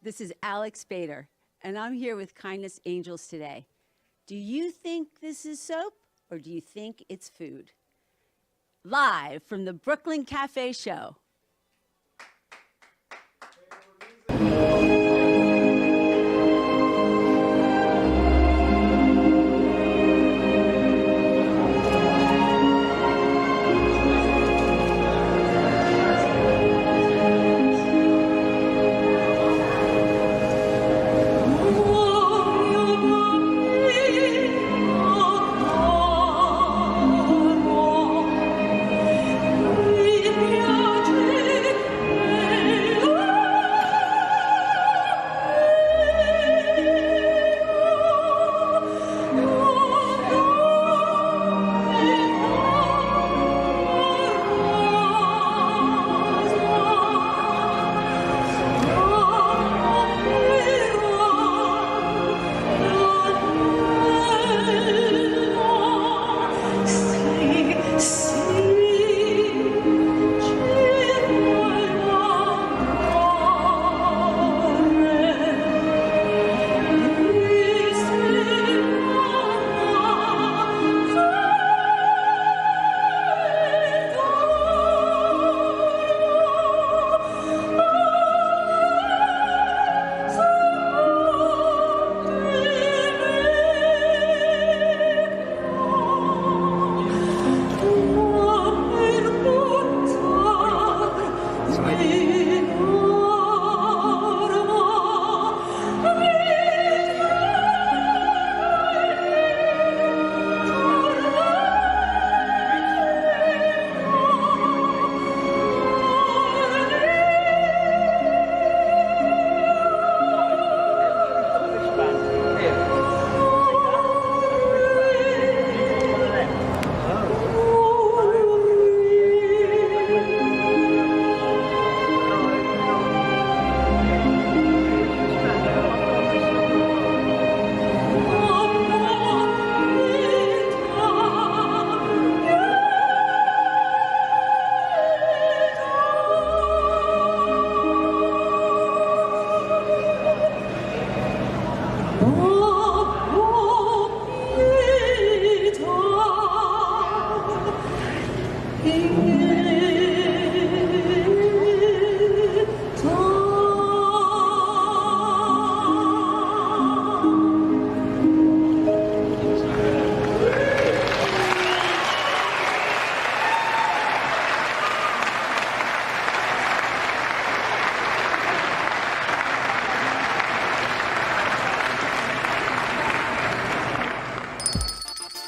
This is Alex Bader, and I'm here with Kindness Angels today. Do you think this is soap, or do you think it's food? Live from the Brooklyn Cafe Show.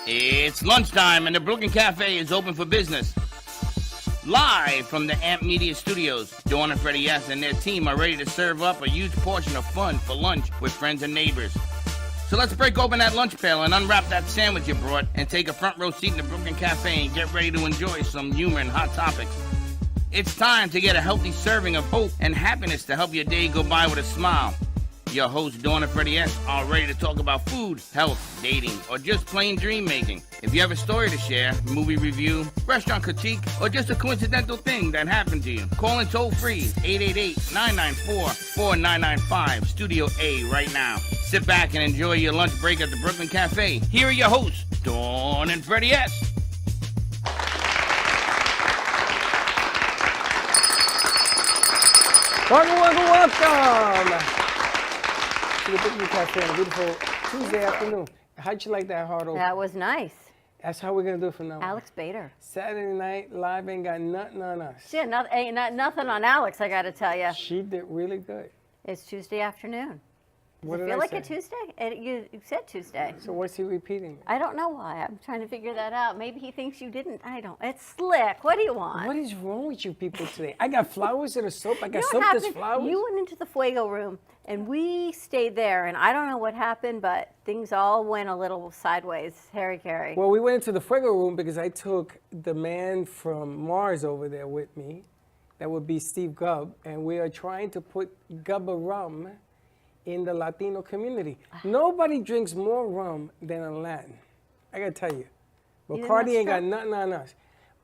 It's lunchtime and the Brooklyn Cafe is open for business. Live from the AMP Media Studios, Dawn and Freddie S. and their team are ready to serve up a huge portion of fun for lunch with friends and neighbors. So let's break open that lunch pail and unwrap that sandwich you brought and take a front row seat in the Brooklyn Cafe and get ready to enjoy some humor and hot topics. It's time to get a healthy serving of hope and happiness to help your day go by with a smile. Your hosts, Dawn and Freddie S., are ready to talk about food, health, dating, or just plain dream making. If you have a story to share, movie review, restaurant critique, or just a coincidental thing that happened to you, call in toll free 888-994-4995, Studio A right now. Sit back and enjoy your lunch break at the Brooklyn Cafe. Here are your hosts, Dawn and Freddie S. Welcome to the Brooklyn Cafe on a beautiful Tuesday afternoon. How'd you like that hard open? That was nice. That's how we're going to do it from now on. Alex Bader. Saturday Night Live ain't got nothing on us. Yeah, ain't nothing on Alex, I got to tell you. She did really good. It's Tuesday afternoon. What Does did it feel I like say? a Tuesday? You said Tuesday. So what's he repeating? I don't know why. I'm trying to figure that out. Maybe he thinks you didn't. I don't. It's slick. What do you want? What is wrong with you people today? I got flowers in a soap. I got You know soap what that's happened? flowers. You went into the Fuego room, and we stayed there, and I don't know what happened, but things all went a little sideways. Harry Carey. Well, we went into the Fuego room because I took the man from Mars over there with me. That would be Steve Gubb, and we are trying to put Gubba rum in the Latino community. Nobody drinks more rum than a Latin. I gotta tell you. Bacardi ain't got nothing on us.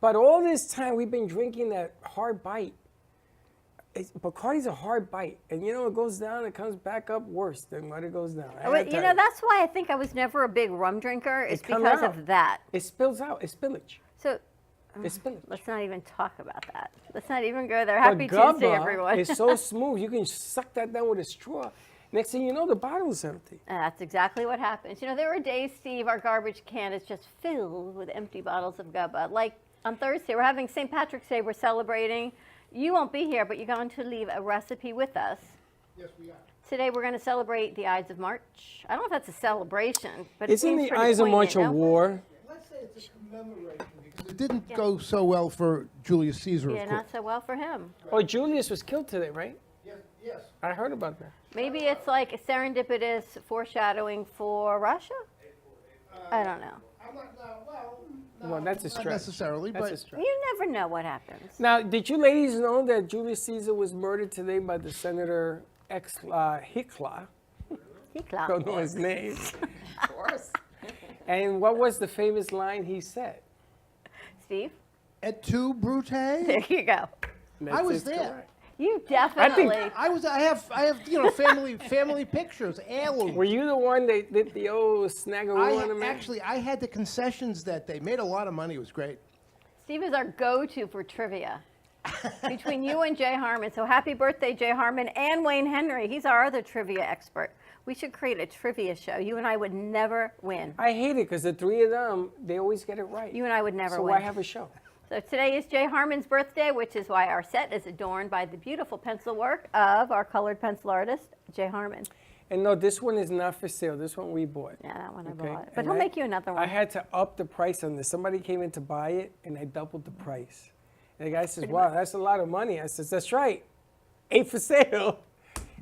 But all this time we've been drinking that hard bite. Bacardi's a hard bite, and you know it goes down, it comes back up worse than what it goes down. I Oh, gotta you tell know, that's why I think I was never a big rum drinker. It's come because out. of that. It spills out. It's spillage. So It's spillage. let's not even talk about that. Let's not even go there. But Happy Tuesday, Gubba everyone. is so smooth. You can suck that down with a straw. Next thing you know, the bottle's empty. That's exactly what happens. You know, there are days, Steve, our garbage can is just filled with empty bottles of Gubba. Like on Thursday, we're having St. Patrick's Day. We're celebrating. You won't be here, but you're going to leave a recipe with us. Yes, we are. Today, we're going to celebrate the Ides of March. I don't know if that's a celebration, but it Isn't seems the pretty Ides of poignant, March a no? war? Let's say it's a commemoration because it didn't go so well for Julius Caesar, Yeah, of course. not so well for him. Oh, Julius was killed today, right? Yes, yes. I heard about that. Maybe it's like a serendipitous foreshadowing for Russia? I don't know. I'm not, well, no, Well, that's a not stretch. necessarily, That's but a stretch. You never know what happens. Now, did you ladies know that Julius Caesar was murdered today by the Senator Hicla? He clapped. Don't know his name. Of course. And what was the famous line he said? Steve, et tu, Brute? there you go. That's was it's there. correct. You definitely. I have, you know, family pictures, heirlooms. Were you the one that did the old snaggeroo on the man? Actually, I had the concessions that day. Made a lot of money. It was great. Steve is our go-to for trivia. Between you and Jay Harmon. So happy birthday, Jay Harmon, and Wayne Henry. He's our other trivia expert. We should create a trivia show. You and I would never win. I hate it because the three of them, they always get it right. You and I would never so win. why have a show? So today is Jay Harmon's birthday, which is why our set is adorned by the beautiful pencil work of our colored pencil artist, Jay Harmon. And no, this one is not for sale. This one we bought. Yeah, that one I Okay? bought. But And he'll I- make you another one. I had to up the price on this. Somebody came in to buy it, and I doubled the price. And the guy says, wow, that's a lot of money. I says, that's right. Ain't for sale.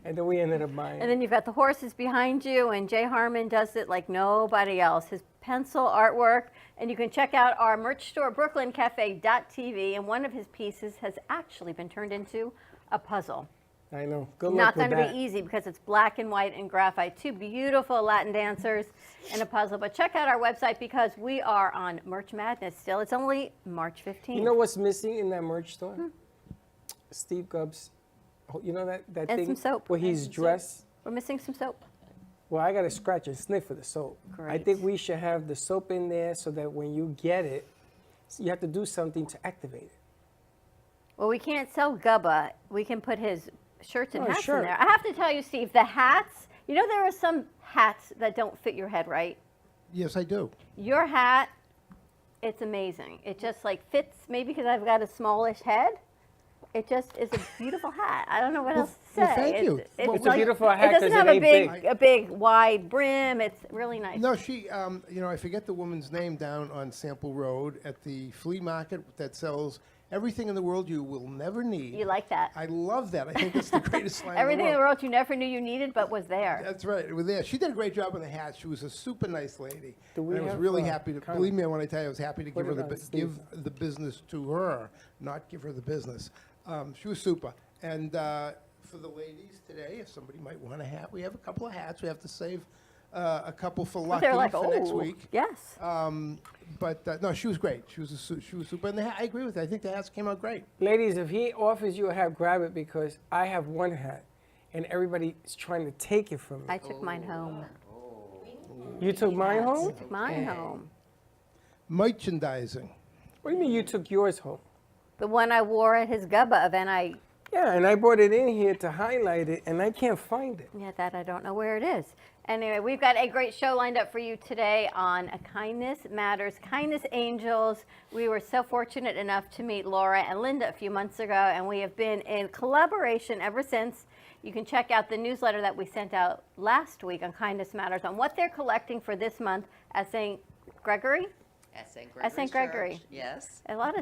And then we ended up buying And it. then you've got the horses behind you, and Jay Harmon does it like nobody else. His pencil artwork, and you can check out our merch store, brooklyncafe.tv, and one of his pieces has actually been turned into a puzzle. I know. Good Not luck with going to that. be easy because it's black and white and graphite. Two beautiful Latin dancers and a puzzle. But check out our website because we are on Merch Madness still. It's only March 15th. You know what's missing in that merch store? Steve Gubbs. You know that And thing some soap. where he's dressed? We're missing some soap. Well, I got to scratch and sniff for the soap. I Great. think we should have the soap in there so that when you get it, you have to do something to activate it. Well, we can't sell Gubba. We can put his shirts and Oh, hats sure. in there. I have to tell you, Steve, the hats, you know there are some hats that don't fit your head right? Yes, I do. Your hat, it's amazing. It just like fits, maybe because I've got a smallish head. It just is a beautiful hat. I don't know what else to say. well, thank you. Well, It's a beautiful hat It doesn't 'cause have it a ain't big, big. a big wide brim. It's really nice. No, she, you know, I forget the woman's name down on Sample Road at the flea market that sells everything in the world you will never need. You like that? I love that. I think it's the greatest line Everything in in the the world. world you never knew you needed, but was there. That's right. It was there. She did a great job on the hat. She was a super nice lady. Do we And I was have, really happy to, kind believe me when I tell you, I was happy to Put give her it the, on bu- Steve. give the business to her, not give her the business. She was super. And for the ladies today, if somebody might want a hat, we have a couple of hats. We have to save a couple for lucky They're like, for next oh, week. yes. But no, she was great. She was super. And the hat, I agree with you. I think the hats came out great. Ladies, if he offers you a hat, grab it because I have one hat and everybody is trying to take it from me. I took mine home. You took mine home? Took mine home. Merchandising. What do you mean you took yours home? The one I wore at his Gubba event, Yeah, and I brought it in here to highlight it and I can't find it. yeah, that I don't know where it is. Anyway, we've got a great show lined up for you today on Kindness Matters, Kindness Angels. We were so fortunate enough to meet Laura and Linda a few months ago, and we have been in collaboration ever since. You can check out the newsletter that we sent out last week on Kindness Matters on what they're collecting for this month at St. Gregory. At St. At St. Gregory. Church, yes. A lot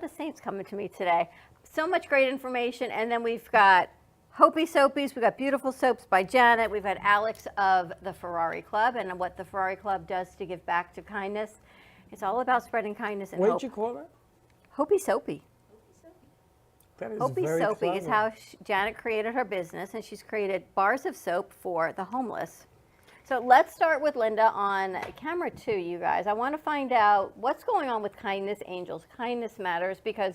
of saints coming to me today. So much great information, and then we've got Hopi Soapies. We've got beautiful soaps by Janet. We've had Alex of the Ferrari Club and what the Ferrari Club does to give back to kindness. It's all about spreading kindness and What hope. did you call it? Hopi Soapy. That is Hopi very Soapy is clever. how Janet created her business, and she's created bars of soap for the homeless. So let's start with Linda on camera 2, you guys. I want to find out what's going on with Kindness Angels, Kindness Matters, because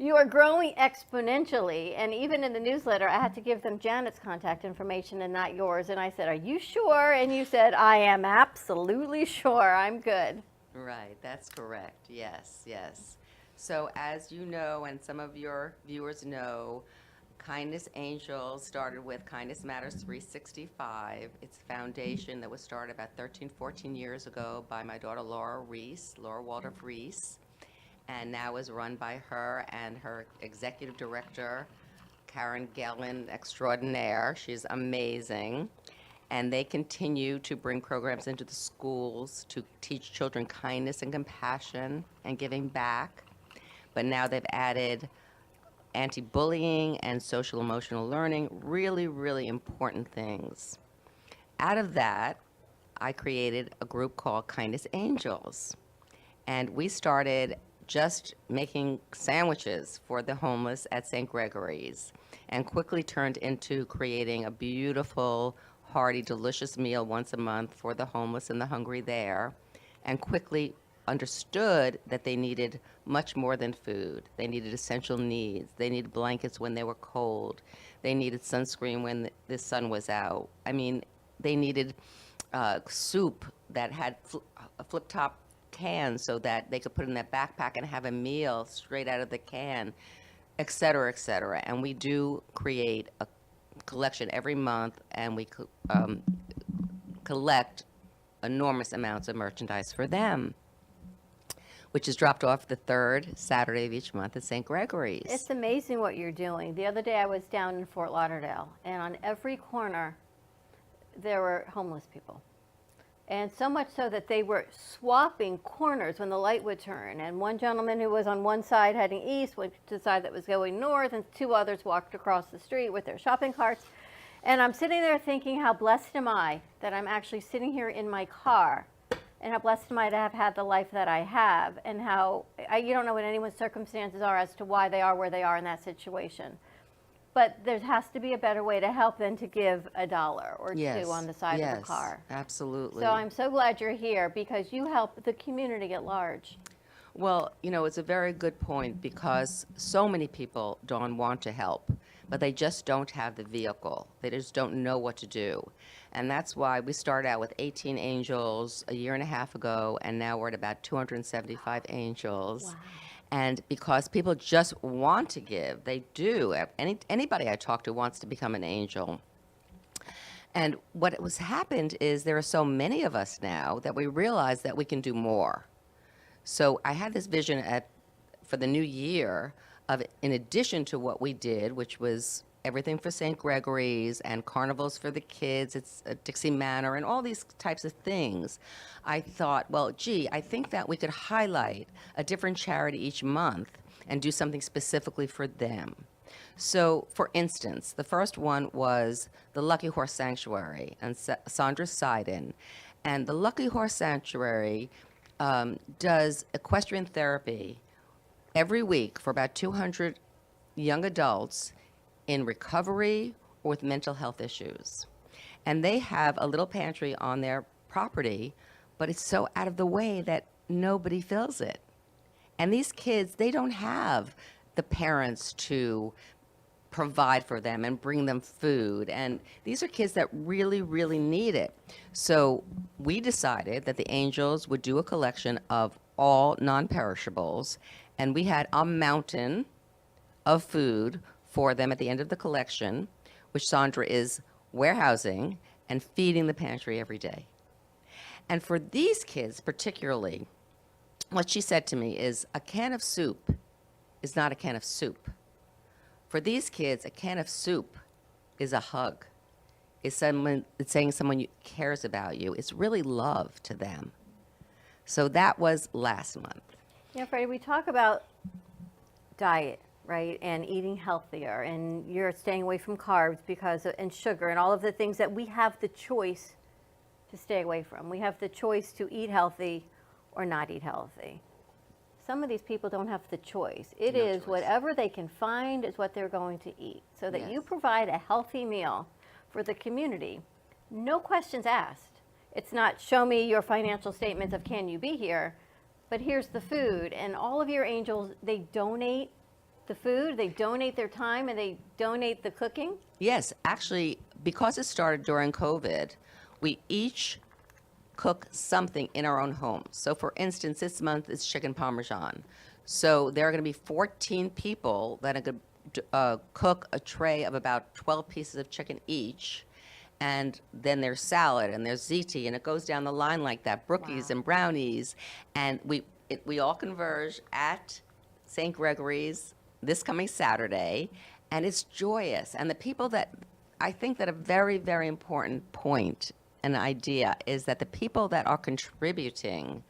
You are growing exponentially, and even in the newsletter, I had to give them Janet's contact information and not yours. And I said, "Are you sure?" And you said, "I am absolutely sure. I'm good." Right, that's correct. Yes, yes. So as you know, and some of your viewers know, Kindness Angels started with Kindness Matters 365. It's a foundation that was started about 13, 14 years ago by my daughter Laura Waldorf Reese, and now is run by her and her executive director, Karen Gellin extraordinaire. She's amazing. And they continue to bring programs into the schools to teach children kindness and compassion and giving back. But now they've added anti-bullying and social emotional learning, really, really important things. Out of that, I created a group called Kindness Angels. And we started just making sandwiches for the homeless at St. Gregory's, and quickly turned into creating a beautiful, hearty, delicious meal once a month for the homeless and the hungry there, and quickly understood that they needed much more than food. They needed essential needs. They needed blankets when they were cold. They needed sunscreen when the sun was out. I mean, they needed soup that had a flip-top can so that they could put in their backpack and have a meal straight out of the can, et cetera, et cetera. And we do create a collection every month, and we collect enormous amounts of merchandise for them, which is dropped off the third Saturday of each month at St. Gregory's. It's amazing what you're doing. The other day I was down in Fort Lauderdale, and on every corner there were homeless people. And so much so that they were swapping corners when the light would turn. And one gentleman who was on one side heading east went to the side that was going north, and two others walked across the street with their shopping carts. And I'm sitting there thinking, how blessed am I that I'm actually sitting here in my car, and how blessed am I to have had the life that I have, and how you don't know what anyone's circumstances are as to why they are where they are in that situation. But there has to be a better way to help than to give $1 or two on the side of the car. Absolutely. So I'm so glad you're here, because you help the community at large. Well, you know, it's a very good point, because so many people, Dawn, want to help, but they just don't have the vehicle. They just don't know what to do. And that's why we started out with 18 angels a year and a half ago, and now we're at about 275 angels. Wow. And because people just want to give, they do. Anybody I talk to wants to become an angel. And what was happened is there are so many of us now that we realize that we can do more. So I had this vision for the new year of, in addition to what we did, which was everything for St. Gregory's and carnivals for the kids, it's Dixie Manor and all these types of things, I thought, well, gee, I think that we could highlight a different charity each month and do something specifically for them. So, for instance, the first one was the Lucky Horse Sanctuary and Sandra Seiden. And the Lucky Horse Sanctuary does equestrian therapy every week for about 200 young adults in recovery or with mental health issues. And they have a little pantry on their property, but it's so out of the way that nobody fills it. And these kids, they don't have the parents to provide for them and bring them food. And these are kids that really, really need it. So we decided that the Angels would do a collection of all non-perishables, and we had a mountain of food for them at the end of the collection, which Sandra is warehousing and feeding the pantry every day. And for these kids particularly, what she said to me is, a can of soup is not a can of soup. For these kids, a can of soup is a hug. It's saying someone cares about you. It's really love to them. So that was last month. You know, Freddie, we talk about diet, right, and eating healthier, and you're staying away from carbs and sugar and all of the things that we have the choice to stay away from. We have the choice to eat healthy or not eat healthy. Some of these people don't have the choice. It No is choice. whatever they can find is what they're going to eat. So that you Yes. provide a healthy meal for the community, no questions asked. It's not, show me your financial statements of can you be here, but here's the food. And all of your angels, they donate the food, they donate their time, and they donate the cooking? Yes, actually, because it started during COVID, we each cook something in our own homes. So, for instance, this month is chicken parmesan. So there are going to be 14 people that are going to cook a tray of about 12 pieces of chicken each. And then there's salad and there's ziti, and it goes down the line like that, brookies and brownies. And we all converge at St. Gregory's this coming Saturday, and it's joyous. And the people that, I think that a very, very important point and idea is that the people that are contributing,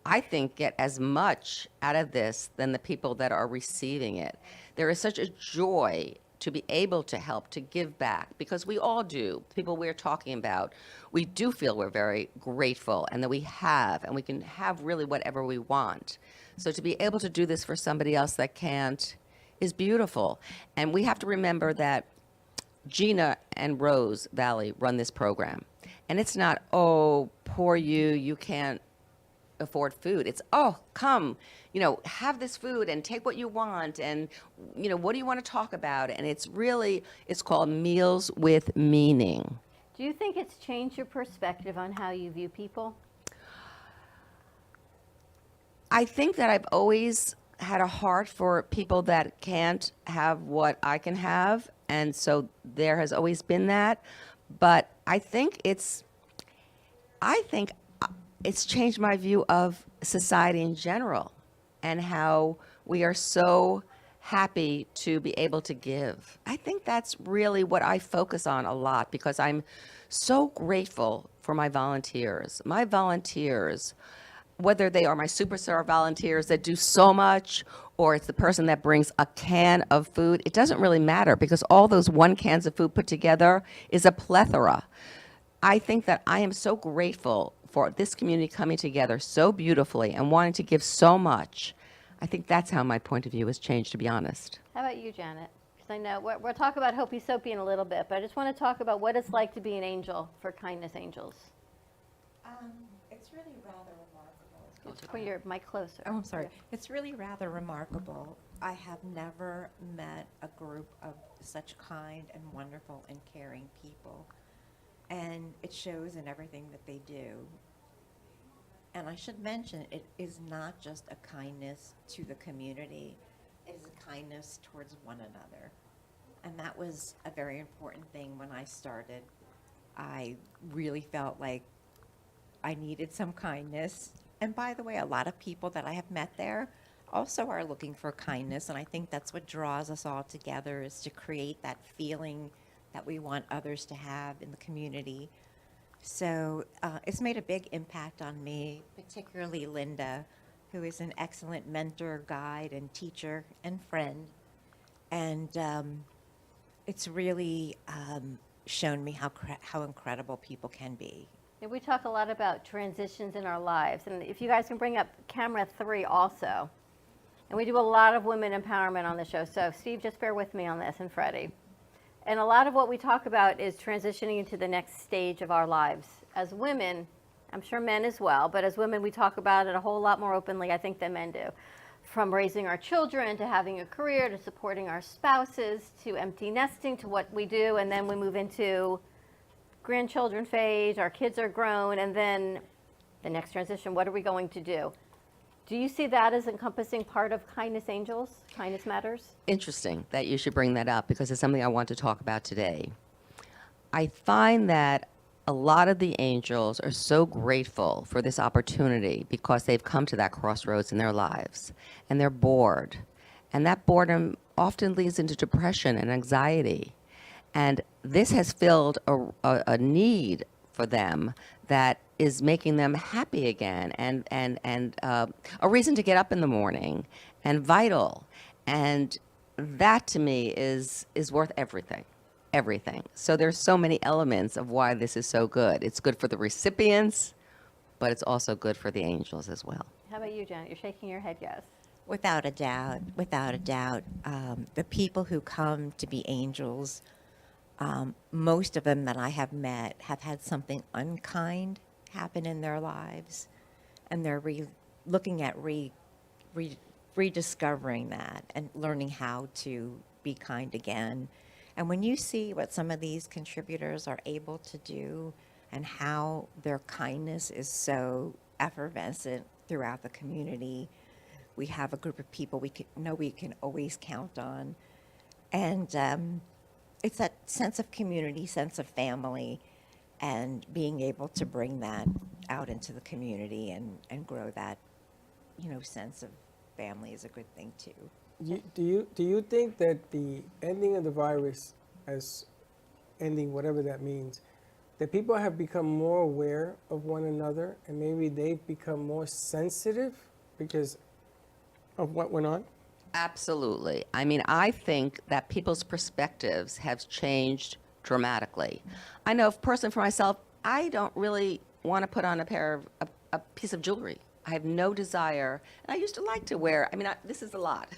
I think, get as much out of this than the people that are receiving it. There is such a joy to be able to help, to give back, because we all do. The people we're talking about, we do feel we're very grateful and that we have, and we can have really whatever we want. So to be able to do this for somebody else that can't is beautiful. And we have to remember that Gina and Rose Valley run this program. And it's not, oh, poor you can't afford food. It's, oh, come, have this food and take what you want, and, what do you want to talk about? And it's called Meals with Meaning. Do you think it's changed your perspective on how you view people? I think that I've always had a heart for people that can't have what I can have, and so there has always been that. But I think it's changed my view of society in general and how we are so happy to be able to give. I think that's really what I focus on a lot, because I'm so grateful for my volunteers. My volunteers, whether they are my superstar volunteers that do so much, or it's the person that brings a can of food, it doesn't really matter, because all those 1 cans of food put together is a plethora. I think that I am so grateful for this community coming together so beautifully and wanting to give so much. I think that's how my point of view has changed, to be honest. How about you, Janet? Because I know we'll talk about Hopey Soapy in a little bit, but I just want to talk about what it's like to be an angel for Kindness Angels. It's really rather remarkable. Just put your mic closer. Oh, I'm sorry. It's really rather remarkable. I have never met a group of such kind and wonderful and caring people. And it shows in everything that they do. And I should mention, it is not just a kindness to the community, it is a kindness towards one another. And that was a very important thing when I started. I really felt like I needed some kindness. And by the way, a lot of people that I have met there also are looking for kindness, and I think that's what draws us all together, is to create that feeling that we want others to have in the community. So it's made a big impact on me, particularly Linda, who is an excellent mentor, guide, and teacher and friend. And it's really shown me how incredible people can be. And we talk a lot about transitions in our lives. And if you guys can bring up camera 3 also. And we do a lot of women empowerment on the show. So Steve, just bear with me on this, and Freddie. And a lot of what we talk about is transitioning into the next stage of our lives. As women, I'm sure men as well, but as women we talk about it a whole lot more openly, I think, than men do. From raising our children, to having a career, to supporting our spouses, to empty nesting, to what we do, and then we move into grandchildren phase, our kids are grown, and then the next transition, what are we going to do? Do you see that as encompassing part of Kindness Angels, Kindness Matters? Interesting that you should bring that up, because it's something I want to talk about today. I find that a lot of the angels are so grateful for this opportunity because they've come to that crossroads in their lives, and they're bored. And that boredom often leads into depression and anxiety. And this has filled a need for them that is making them happy again, and a reason to get up in the morning, and vital. And that to me is worth everything. Everything. So there's so many elements of why this is so good. It's good for the recipients, but it's also good for the angels as well. How about you, Janet? You're shaking your head, yes. Without a doubt, the people who come to be angels, most of them that I have met have had something unkind happen in their lives, and they're looking at rediscovering that and learning how to be kind again. And when you see what some of these contributors are able to do and how their kindness is so effervescent throughout the community, we have a group of people we can always count on. And it's that sense of community, sense of family, and being able to bring that out into the community and grow that, sense of family is a good thing too. Do you think that the ending of the virus, as ending whatever that means, that people have become more aware of one another and maybe they've become more sensitive because of what went on? Absolutely. I mean, I think that people's perspectives have changed dramatically. I know, person for myself, I don't really want to put on a piece of jewelry. I have no desire, and I used to like to wear. I mean, this is a lot,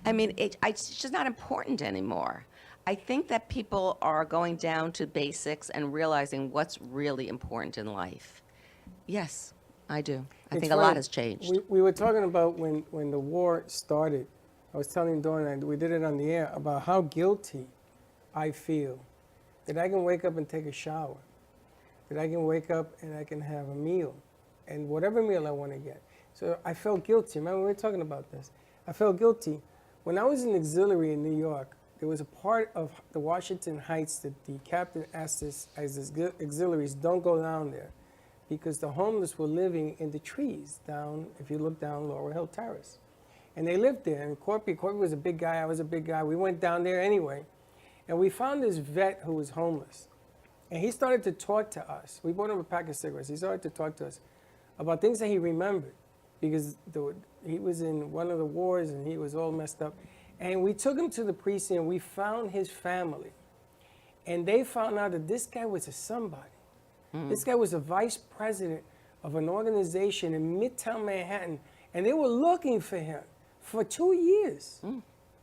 I mean, it's just not important anymore. I think that people are going down to basics and realizing what's really important in life. Yes, I do. I think a lot has changed. We were talking about when the war started. I was telling Dawn, and we did it on the air, about how guilty I feel that I can wake up and take a shower, that I can wake up and I can have a meal, and whatever meal I want to get. So I felt guilty. Remember, we were talking about this. I felt guilty. When I was in auxiliary in New York, there was a part of the Washington Heights that the captain asked us as his auxiliaries, don't go down there, because the homeless were living in the trees down, if you look down Laurel Hill Terrace. And they lived there, and Corpy was a big guy, I was a big guy. We went down there anyway, and we found this vet who was homeless. And he started to talk to us. We bought him a pack of cigarettes. He started to talk to us about things that he remembered, because he was in one of the wars and he was all messed up. And we took him to the precinct and we found his family. And they found out that this guy was a somebody. This guy was a vice president of an organization in Midtown Manhattan, and they were looking for him for 2 years.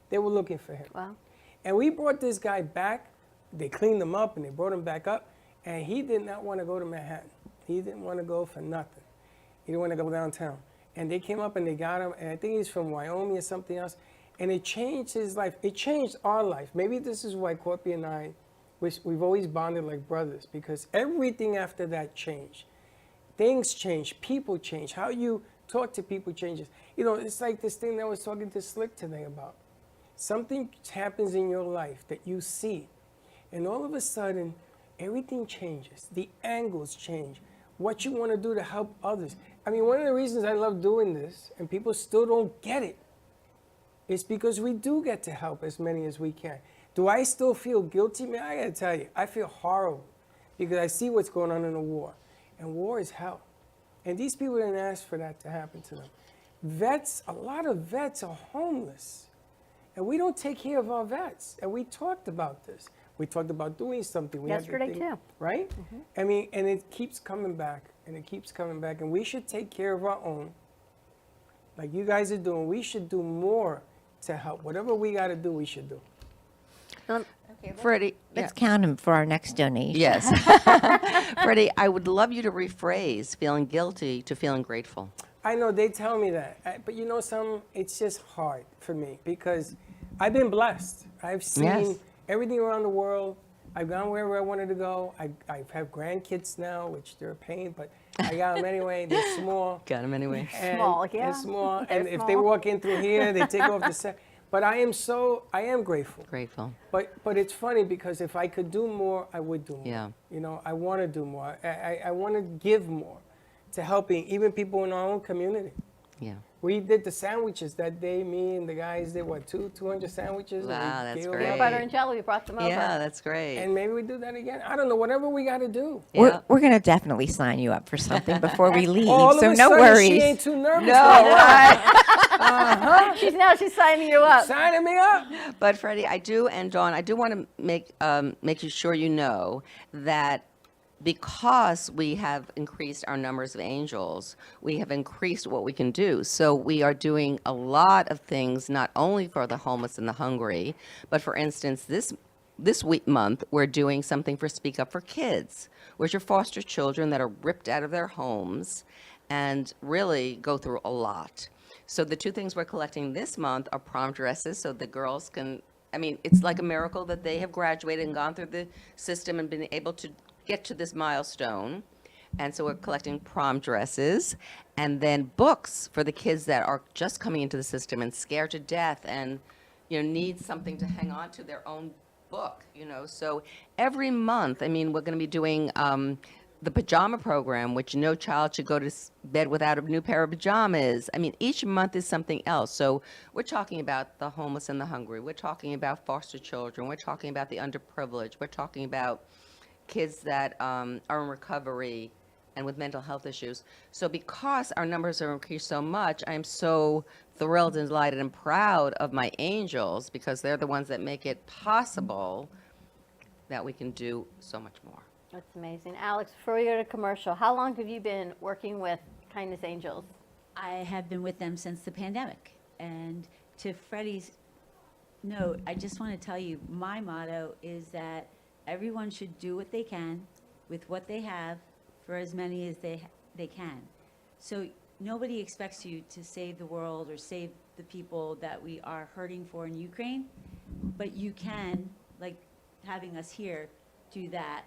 They were looking for him. Wow. And we brought this guy back. They cleaned him up and they brought him back up, and he did not want to go to Manhattan. He didn't want to go for nothing. He didn't want to go downtown. And they came up and they got him, and I think he's from Wyoming or something else, and it changed his life. It changed our life. Maybe this is why Corpy and I, we've always bonded like brothers, because everything after that changed. Things change, people change, how you talk to people changes. It's like this thing that I was talking to Slick today about. Something happens in your life that you see, and all of a sudden, everything changes. The angles change. What you want to do to help others. I mean, one of the reasons I love doing this, and people still don't get it, is because we do get to help as many as we can. Do I still feel guilty? Man, I gotta tell you, I feel horrible because I see what's going on in the war. And war is hell. And these people didn't ask for that to happen to them. Vets, a lot of vets are homeless. And we don't take care of our vets. And we talked about this. We talked about doing something. We Yesterday, too. Right? I mean, and it keeps coming back, and it keeps coming back. And we should take care of our own, like you guys are doing. We should do more to help. Whatever we got to do, we should do. Freddie, Let's count them for our next donation. yes. Freddie, I would love you to rephrase feeling guilty to feeling grateful. I know they tell me that, but you know something? It's just hard for me because I've been blessed. I've seen Yes. everything around the world. I've gone wherever I wanted to go. I have grandkids now, which they're a pain, but I got them anyway. They're small. Got him anyway. And Small, yeah. They're small, They're and if they small. walk in through here, they take off the set. But I am grateful. Grateful. But it's funny because if I could do more, I would do more. Yeah. I want to do more. I want to give more to helping even people in our own community. Yeah. We did the sandwiches that day. Me and the guys did 200 sandwiches. and we Wow, that's gave them great. out. Butter and jelly, we brought them over. Yeah, that's great. And maybe we do that again. I don't know. Whatever we got to do. Yeah. We're going to definitely sign you up for something before we leave, All of so a no sudden, worries. She ain't too nervous. No, right now. She's signing you up. Signing me up. But Freddie, I do, and Dawn, I do want to make you sure you know that because we have increased our numbers of angels, we have increased what we can do. So we are doing a lot of things, not only for the homeless and the hungry, but for instance, this month, we're doing something for Speak Up for Kids, which are foster children that are ripped out of their homes and really go through a lot. So the two things we're collecting this month are prom dresses, so the girls can, I mean, it's like a miracle that they have graduated and gone through the system and been able to get to this milestone. And so we're collecting prom dresses, and then books for the kids that are just coming into the system and scared to death and, need something to hang on to, their own book, So every month, I mean, we're going to be doing the pajama program, which no child should go to bed without a new pair of pajamas. I mean, each month is something else. So we're talking about the homeless and the hungry. We're talking about foster children. We're talking about the underprivileged. We're talking about kids that are in recovery and with mental health issues. So because our numbers are increased so much, I'm so thrilled and delighted and proud of my angels, because they're the ones that make it possible that we can do so much more. That's amazing. Alex, before we go to commercial, how long have you been working with Kindness Angels? I have been with them since the pandemic. And to Freddie's note, I just want to tell you, my motto is that everyone should do what they can with what they have for as many as they can. So nobody expects you to save the world or save the people that we are hurting for in Ukraine, but you can, like having us here, do that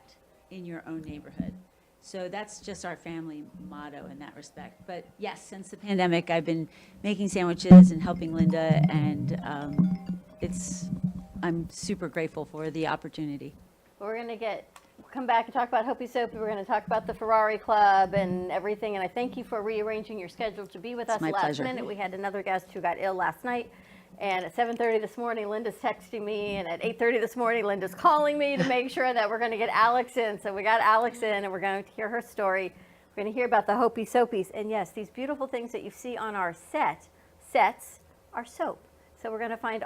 in your own neighborhood. So that's just our family motto in that respect. But yes, since the pandemic, I've been making sandwiches and helping Linda, and I'm super grateful for the opportunity. We're going to come back and talk about Hopi Soapy. We're going to talk about the Ferrari Club and everything. And I thank you for rearranging your schedule to be with us my last pleasure. minute. We had another guest who got ill last night. And at 7:30 this morning, Linda's texting me. And at 8:30 this morning, Linda's calling me to make sure that we're going to get Alex in. So we got Alex in, and we're going to hear her story. We're going to hear about the Hopi Soapies. And yes, these beautiful things that you see on our sets are soap. So we're going to find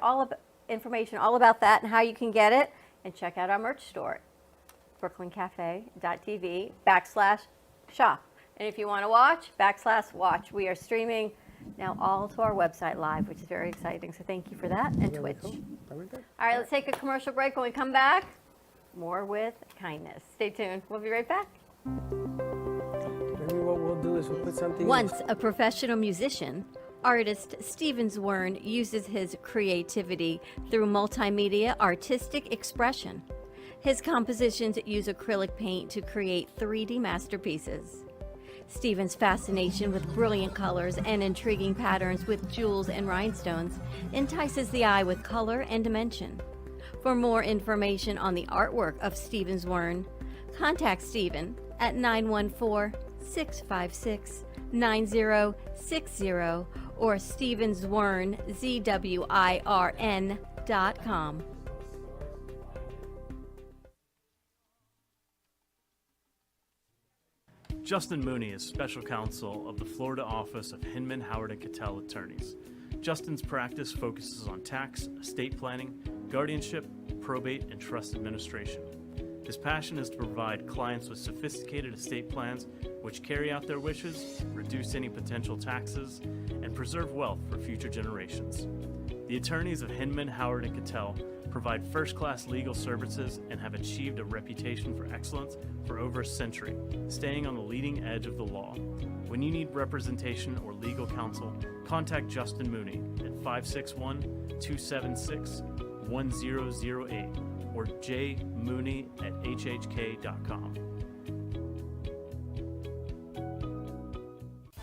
information all about that and how you can get it. And check out our merch store, brooklyncafe.tv/shop. And if you want to watch, we are streaming now all to our website live, which is very exciting. So thank you for that, and Twitch. All right, let's take a commercial break. When we come back, more with Kindness. Stay tuned. We'll be right back. Maybe what we'll do is we'll put something. Once a professional musician, artist Steven Zwirn uses his creativity through multimedia artistic expression. His compositions use acrylic paint to create 3D masterpieces. Steven's fascination with brilliant colors and intriguing patterns with jewels and rhinestones entices the eye with color and dimension. For more information on the artwork of Steven Zwirn, contact Steven at 914-656-9060 or stevenzwirn.com. Justin Mooney is special counsel of the Florida office of Hinman, Howard & Cattell Attorneys. Justin's practice focuses on tax, estate planning, guardianship, probate, and trust administration. His passion is to provide clients with sophisticated estate plans which carry out their wishes, reduce any potential taxes, and preserve wealth for future generations. The attorneys of Hinman, Howard & Cattell provide first-class legal services and have achieved a reputation for excellence for over a century, staying on the leading edge of the law. When you need representation or legal counsel, contact Justin Mooney at 561-276-1008 or jmooney@hhk.com.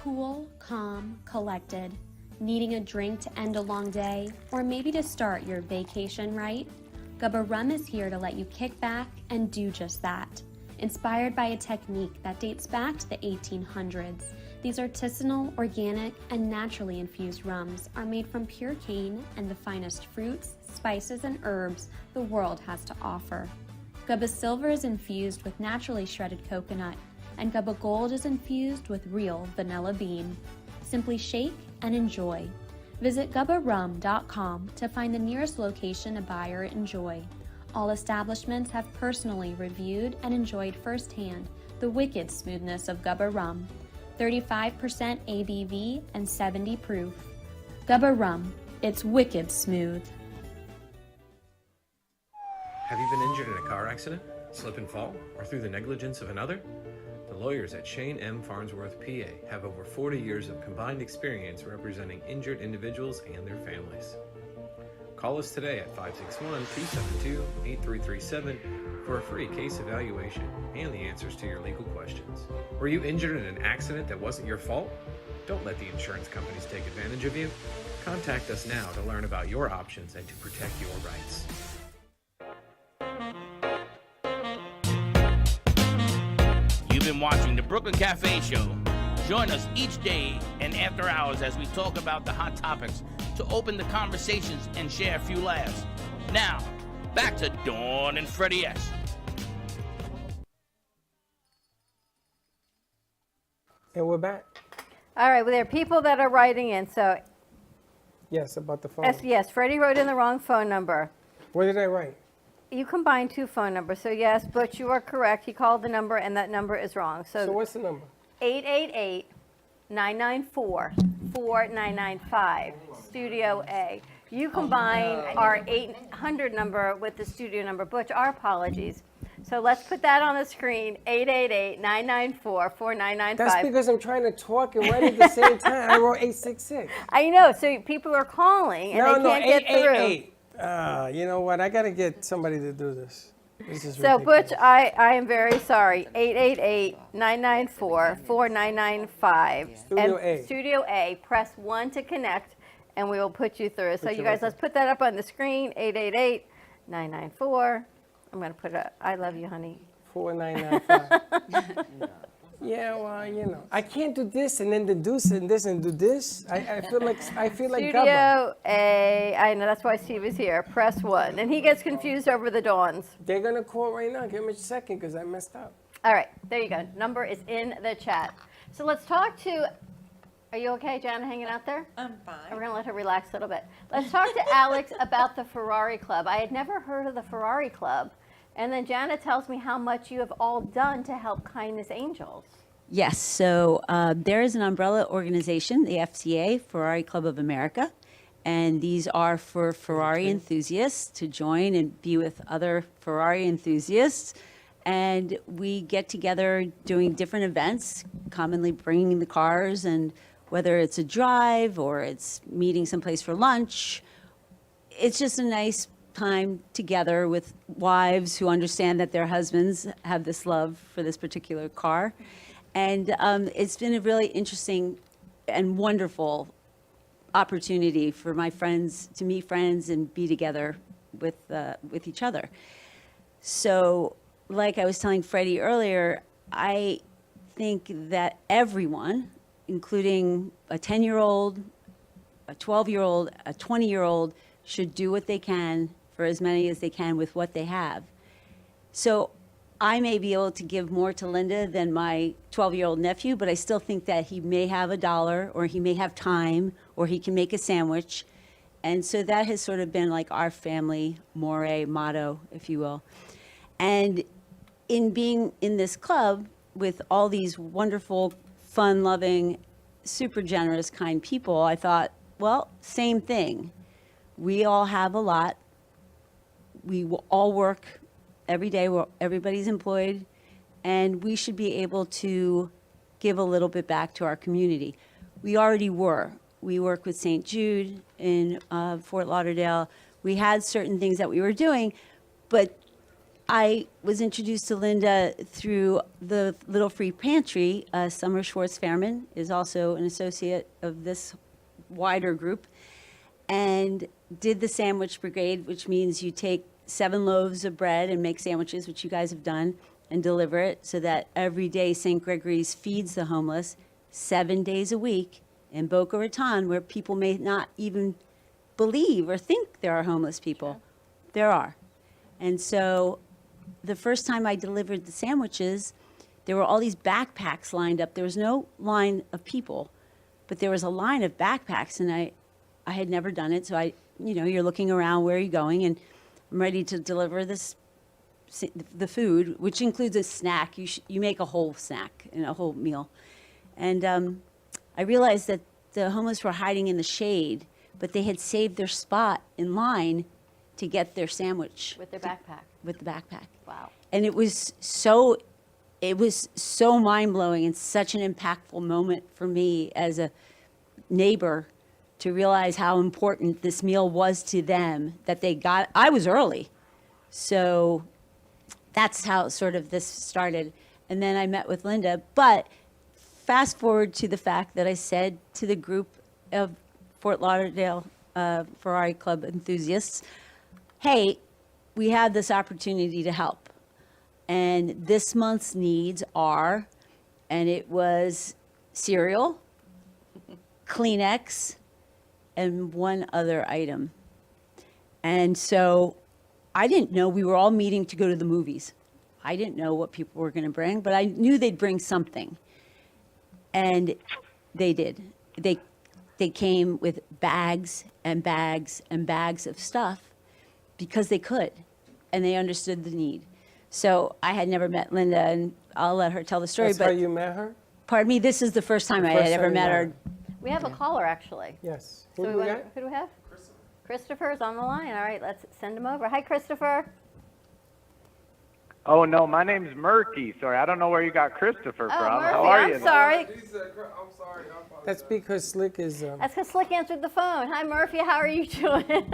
Cool, calm, collected. Needing a drink to end a long day, or maybe to start your vacation right? Gubba Rum is here to let you kick back and do just that. Inspired by a technique that dates back to the 1800s, these artisanal, organic, and naturally infused rums are made from pure cane and the finest fruits, spices, and herbs the world has to offer. Gubba Silver is infused with naturally shredded coconut, and Gubba Gold is infused with real vanilla bean. Simply shake and enjoy. Visit gubbarum.com to find the nearest location to buy or enjoy. All establishments have personally reviewed and enjoyed firsthand the wicked smoothness of Gubba Rum. 35% ABV and 70 proof. Gubba Rum, it's wicked smooth. Have you been injured in a car accident, slip and fall, or through the negligence of another? The lawyers at Shane M. Farnsworth, PA, have over 40 years of combined experience representing injured individuals and their families. Call us today at 561-272-8337 for a free case evaluation and the answers to your legal questions. Were you injured in an accident that wasn't your fault? Don't let the insurance companies take advantage of you. Contact us now to learn about your options and to protect your rights. You've been watching the Brooklyn Cafe Show. Join us each day and after hours as we talk about the hot topics to open the conversations and share a few laughs. Now, back to Dawn and Freddie S. And we're back. All right, well, there are people that are writing in. So, Yes, about the phone. yes, Freddie wrote in the wrong phone number. What did I write? You combined two phone numbers. So, yes, but you are correct. He called the number, and that number is wrong. So what's the number? 888-994-4995, Studio A. You combine our 800 number with the studio number. Butch, our apologies. So let's put that on the screen, 888-994-4995. That's because I'm trying to talk and write at the same time. I wrote 866. I know, so people are calling and they can't get through. 888. You know what? I got to get somebody to do this. This is So ridiculous. Butch, I am very sorry. 888-994-4995. Studio and A. Studio A. Press 1 to connect, and we will put you through. So Put you you guys, right let's put that up on the screen. 888-994. I'm going to put I love you, honey. 4995. Yeah, well, you know, I can't do this and then do this and this and do this. I feel like Gubba. Studio A. I know, that's why Steve is here. Press 1. And he gets confused over the dawns. They're gonna call right now. Give me a second because I messed up. All right, there you go. Number is in the chat. So let's talk to. Are you okay, Jana, hanging out there? I'm fine. We're going to let her relax a little bit. Let's talk to Alex about the Ferrari Club. I had never heard of the Ferrari Club. And then Jana tells me how much you have all done to help Kindness Angels. Yes, so there is an umbrella organization, the FCA, Ferrari Club of America, and these are for Ferrari enthusiasts to join and be with other Ferrari enthusiasts. And we get together doing different events, commonly bringing the cars, and whether it's a drive or it's meeting someplace for lunch, it's just a nice time together with wives who understand that their husbands have this love for this particular car. And it's been a really interesting and wonderful opportunity for my friends to meet friends and be together with each other. So, like I was telling Freddie earlier, I think that everyone, including a 10-year-old, a 12-year-old, a 20-year-old, should do what they can for as many as they can with what they have. So I may be able to give more to Linda than my 12-year-old nephew, but I still think that he may have $1 or he may have time or he can make a sandwich. And so that has sort of been like our family motto, if you will. And in being in this club with all these wonderful, fun-loving, super generous, kind people, I thought, well, same thing. We all have a lot. We will all work every day. Everybody's employed, and we should be able to give a little bit back to our community. We already were. We work with St. Jude in Fort Lauderdale. We had certain things that we were doing, but I was introduced to Linda through the Little Free Pantry. Summer Schwartz-Fairman is also an associate of this wider group, and did the Sandwich Brigade, which means you take 7 loaves of bread and make sandwiches, which you guys have done, and deliver it so that every day St. Gregory's feeds the homeless 7 days a week in Boca Raton, where people may not even believe or think there are homeless people. There are. And so the first time I delivered the sandwiches, there were all these backpacks lined up. There was no line of people, but there was a line of backpacks, and I had never done it. So you're looking around, where are you going? And I'm ready to deliver the food, which includes a snack. You make a whole snack and a whole meal. And I realized that the homeless were hiding in the shade, but they had saved their spot in line to get their sandwich. With their backpack. With the backpack. Wow. And it was so it was so mind-blowing and such an impactful moment for me as a neighbor to realize how important this meal was to them, that they got, I was early. So that's how sort of this started. And then I met with Linda. But fast forward to the fact that I said to the group of Fort Lauderdale Ferrari Club enthusiasts, hey, we have this opportunity to help. And this month's needs are, and it was cereal, Kleenex, and one other item. And so I didn't know we were all meeting to go to the movies. I didn't know what people were going to bring, but I knew they'd bring something. And they did. They came with bags and bags and bags of stuff because they could, and they understood the need. So I had never met Linda, and I'll let her tell the story. That's but how you met her? pardon me, this is the first time I first had ever time you met met her. her. We have a caller, actually. Yes. So Who do we got? who do we have? Christopher's on the line. All right, let's send him over. Hi, Christopher. Oh no, my name's Murky. Sorry, I don't know where you got Christopher Oh, from. Murphy, How are you? I'm sorry. That's because Slick is. That's because Slick answered the phone. Hi, Murphy. How are you doing?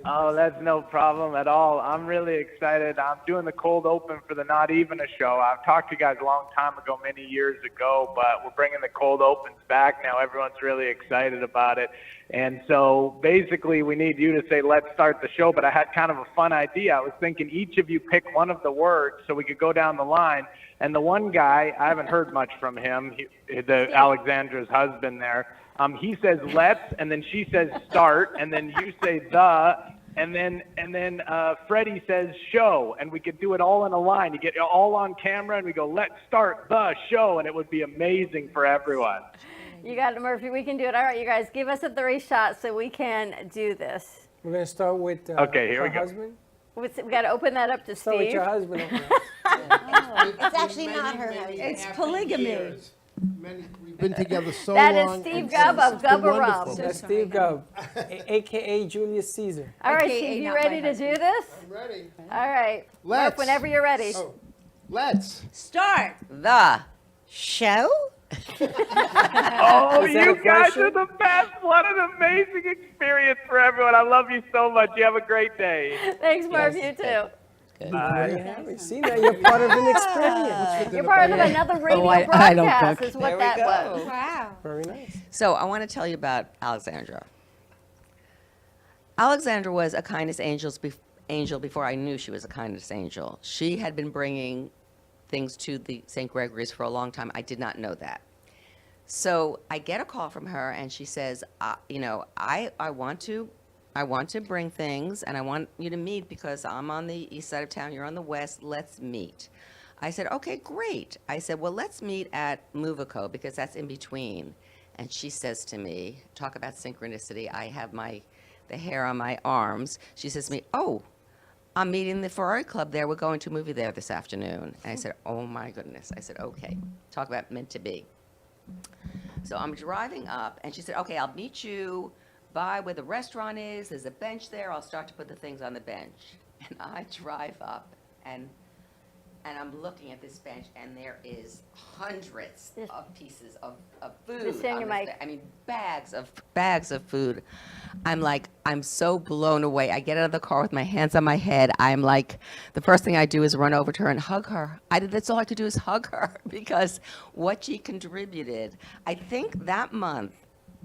Oh, that's no problem at all. I'm really excited. I'm doing the cold open for the Not Even a show. I've talked to you guys a long time ago, many years ago, but we're bringing the cold opens back now. Everyone's really excited about it. And so basically we need you to say, let's start the show. But I had kind of a fun idea. I was thinking each of you pick one of the words so we could go down the line. And the one guy, I haven't heard much from him, Alexandra's husband there. He says let's, and then she says start, and then you say the, and then Freddie says show, and we could do it all in a line. You get it all on camera, and we go, let's start the show, and it would be amazing for everyone. You got it, Murphy. We can do it. All right, you guys, give us a 3 shots so we can do this. We're going to start with Okay, here her we go. husband. We got to open that up to Start with Steve. your husband. It's actually not her. It's polygamy. We've been together so That is long. Steve and Gubb it's of been Gubba Rum. wonderful. That's Steve Gubb, a.k.a. Julius Caesar. All right, AKA Steve, you not ready my to do this? I'm ready. All right. Let's. Murph, whenever you're ready. Oh, let's. Start. The Show? Oh, Is that you a guys question? are the best. What an amazing experience for everyone. I love you so much. You have a great day. Thanks, Murph. You too. There you have it. See, now you're part of an experience. You're part of another radio I don't broadcast, cook. is what There we that go. was. Wow. Very nice. So I want to tell you about Alexandra. Alexandra was a kindness angel before I knew she was a kindness angel. She had been bringing things to the St. Gregory's for a long time. I did not know that. So I get a call from her, and she says, I want to bring things, and I want you to meet because I'm on the east side of town, you're on the west, let's meet. I said, okay, great. I said, well, let's meet at Movico because that's in between. And she says to me, talk about synchronicity, I have the hair on my arms. She says to me, oh, I'm meeting the Ferrari Club there. We're going to a movie there this afternoon. And I said, oh my goodness. I said, okay, talk about meant to be. So I'm driving up, and she said, okay, I'll meet you by where the restaurant is. There's a bench there. I'll start to put the things on the bench. And I drive up, and I'm looking at this bench, and there is hundreds of pieces of food. Just saying on you this might- I mean, bags of food. I'm like, I'm so blown away. I get out of the car with my hands on my head. I'm like, the first thing I do is run over to her and hug her. That's all I could do is hug her because what she contributed, I think that month,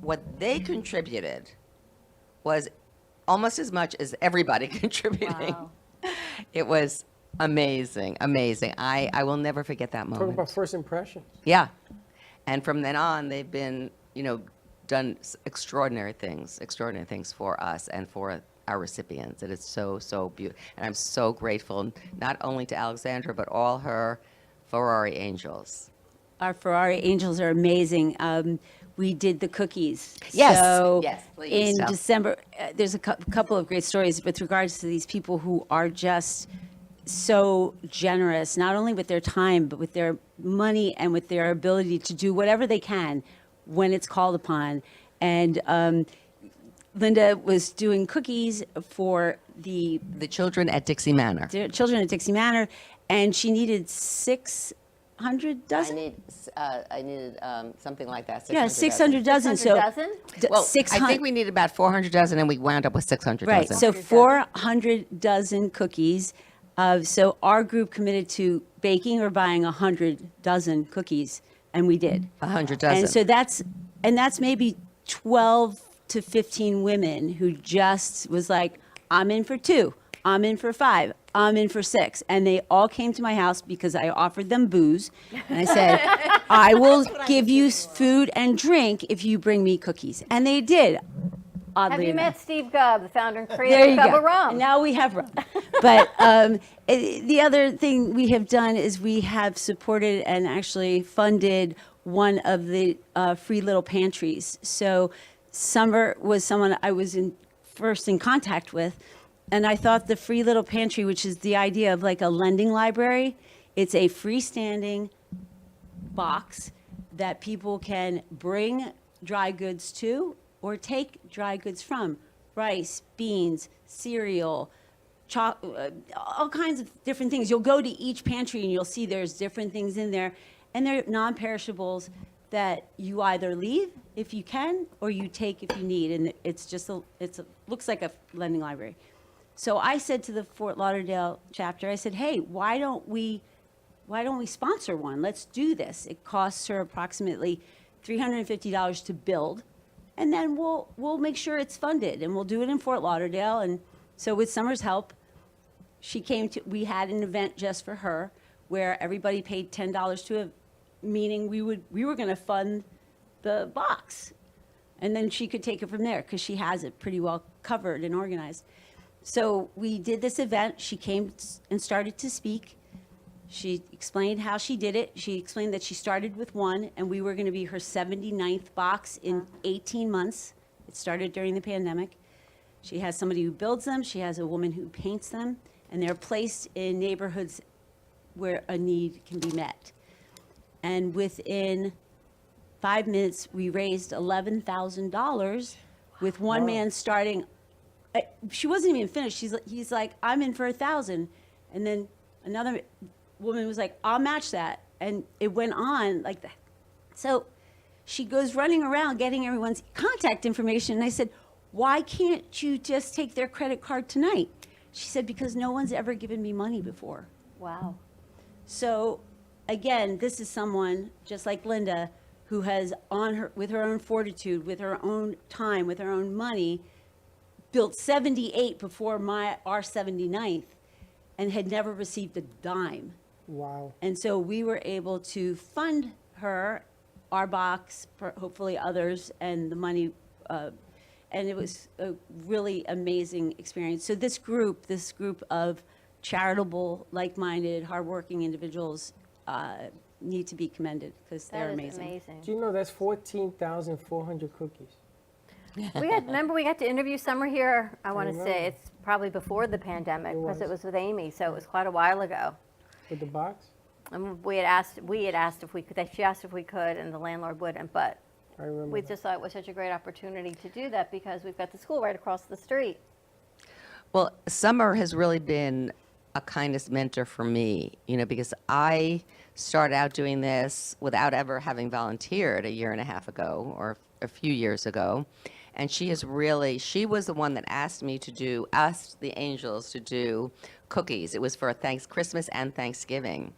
what they contributed was almost as much as everybody contributing. Wow. It was amazing, amazing. I will never forget that Talk moment. about first impression. Yeah. And from then on, they've been, done extraordinary things for us and for our recipients. It is so, so beautiful. And I'm so grateful, not only to Alexandra, but all her Ferrari angels. Our Ferrari angels are amazing. We did the cookies. Yes, So yes, please in tell. December, there's a couple of great stories with regards to these people who are just so generous, not only with their time, but with their money and with their ability to do whatever they can when it's called upon. And Linda was doing cookies for the The children at Dixie Manor. children at Dixie Manor, and she needed 600 dozen. I needed something like that. Yeah, 600 dozen. So 600 dozen? Well, 600. I think we needed about 400 dozen, and we wound up with 600 Right. dozen. So 400 dozen cookies. So our group committed to baking or buying 100 dozen cookies, and we did. 100 dozen. And so that's maybe 12 to 15 women who just was like, I'm in for 2, I'm in for 5, I'm in for 6. And they all came to my house because I offered them booze. And I said, I will give you food and drink if you bring me cookies. And they did. Oddly Have you enough. met Steve Gubb, the founder and There creator you of Gubba go. Rum? And now we have rum. But the other thing we have done is we have supported and actually funded one of the free little pantries. So Summer was someone I was first in contact with, and I thought the free little pantry, which is the idea of like a lending library, it's a freestanding box that people can bring dry goods to or take dry goods from: rice, beans, cereal, all kinds of different things. You'll go to each pantry and you'll see there's different things in there, and they're non-perishables that you either leave if you can or you take if you need. And it's just looks like a lending library. So I said to the Fort Lauderdale chapter, I said, hey, why don't we sponsor one? Let's do this. It costs her approximately $350 to build, and then we'll make sure it's funded, and we'll do it in Fort Lauderdale. And so with Summer's help, we had an event just for her where everybody paid $10 to meaning we were going to fund the box, and then she could take it from there because she has it pretty well covered and organized. So we did this event. She came and started to speak. She explained how she did it. She explained that she started with one, and we were going to be her 79th box in 18 months. It started during the pandemic. She has somebody who builds them. She has a woman who paints them, and they're placed in neighborhoods where a need can be met. And within 5 minutes, we raised $11,000 with one man starting. She wasn't even finished. He's like, I'm in for 1,000. And then another woman was like, I'll match that. And it went on like that. So she goes running around getting everyone's contact information. And I said, why can't you just take their credit card tonight? She said, because no one's ever given me money before. Wow. So again, this is someone just like Linda who has with her own fortitude, with her own time, with her own money, built 78 before our 79th and had never received a dime. Wow. And so we were able to fund her, our box, hopefully others, and the money, and it was a really amazing experience. So this group of charitable, like-minded, hardworking individuals need to be commended because they're That is amazing. amazing. Do you know that's 14,400 cookies? Remember we got to interview Summer here, I want to remember. say it's probably before the pandemic because it was. was with Amy, so it was quite a while ago. With the box? And we had asked if we could, she asked if we could, and the landlord wouldn't, but I remember. we just thought it was such a great opportunity to do that because we've got the school right across the street. Well, Summer has really been a kindness mentor for me, because I started out doing this without ever having volunteered a year and a half ago or a few years ago. And she was the one that asked the Angels to do cookies. It was for Christmas and Thanksgiving.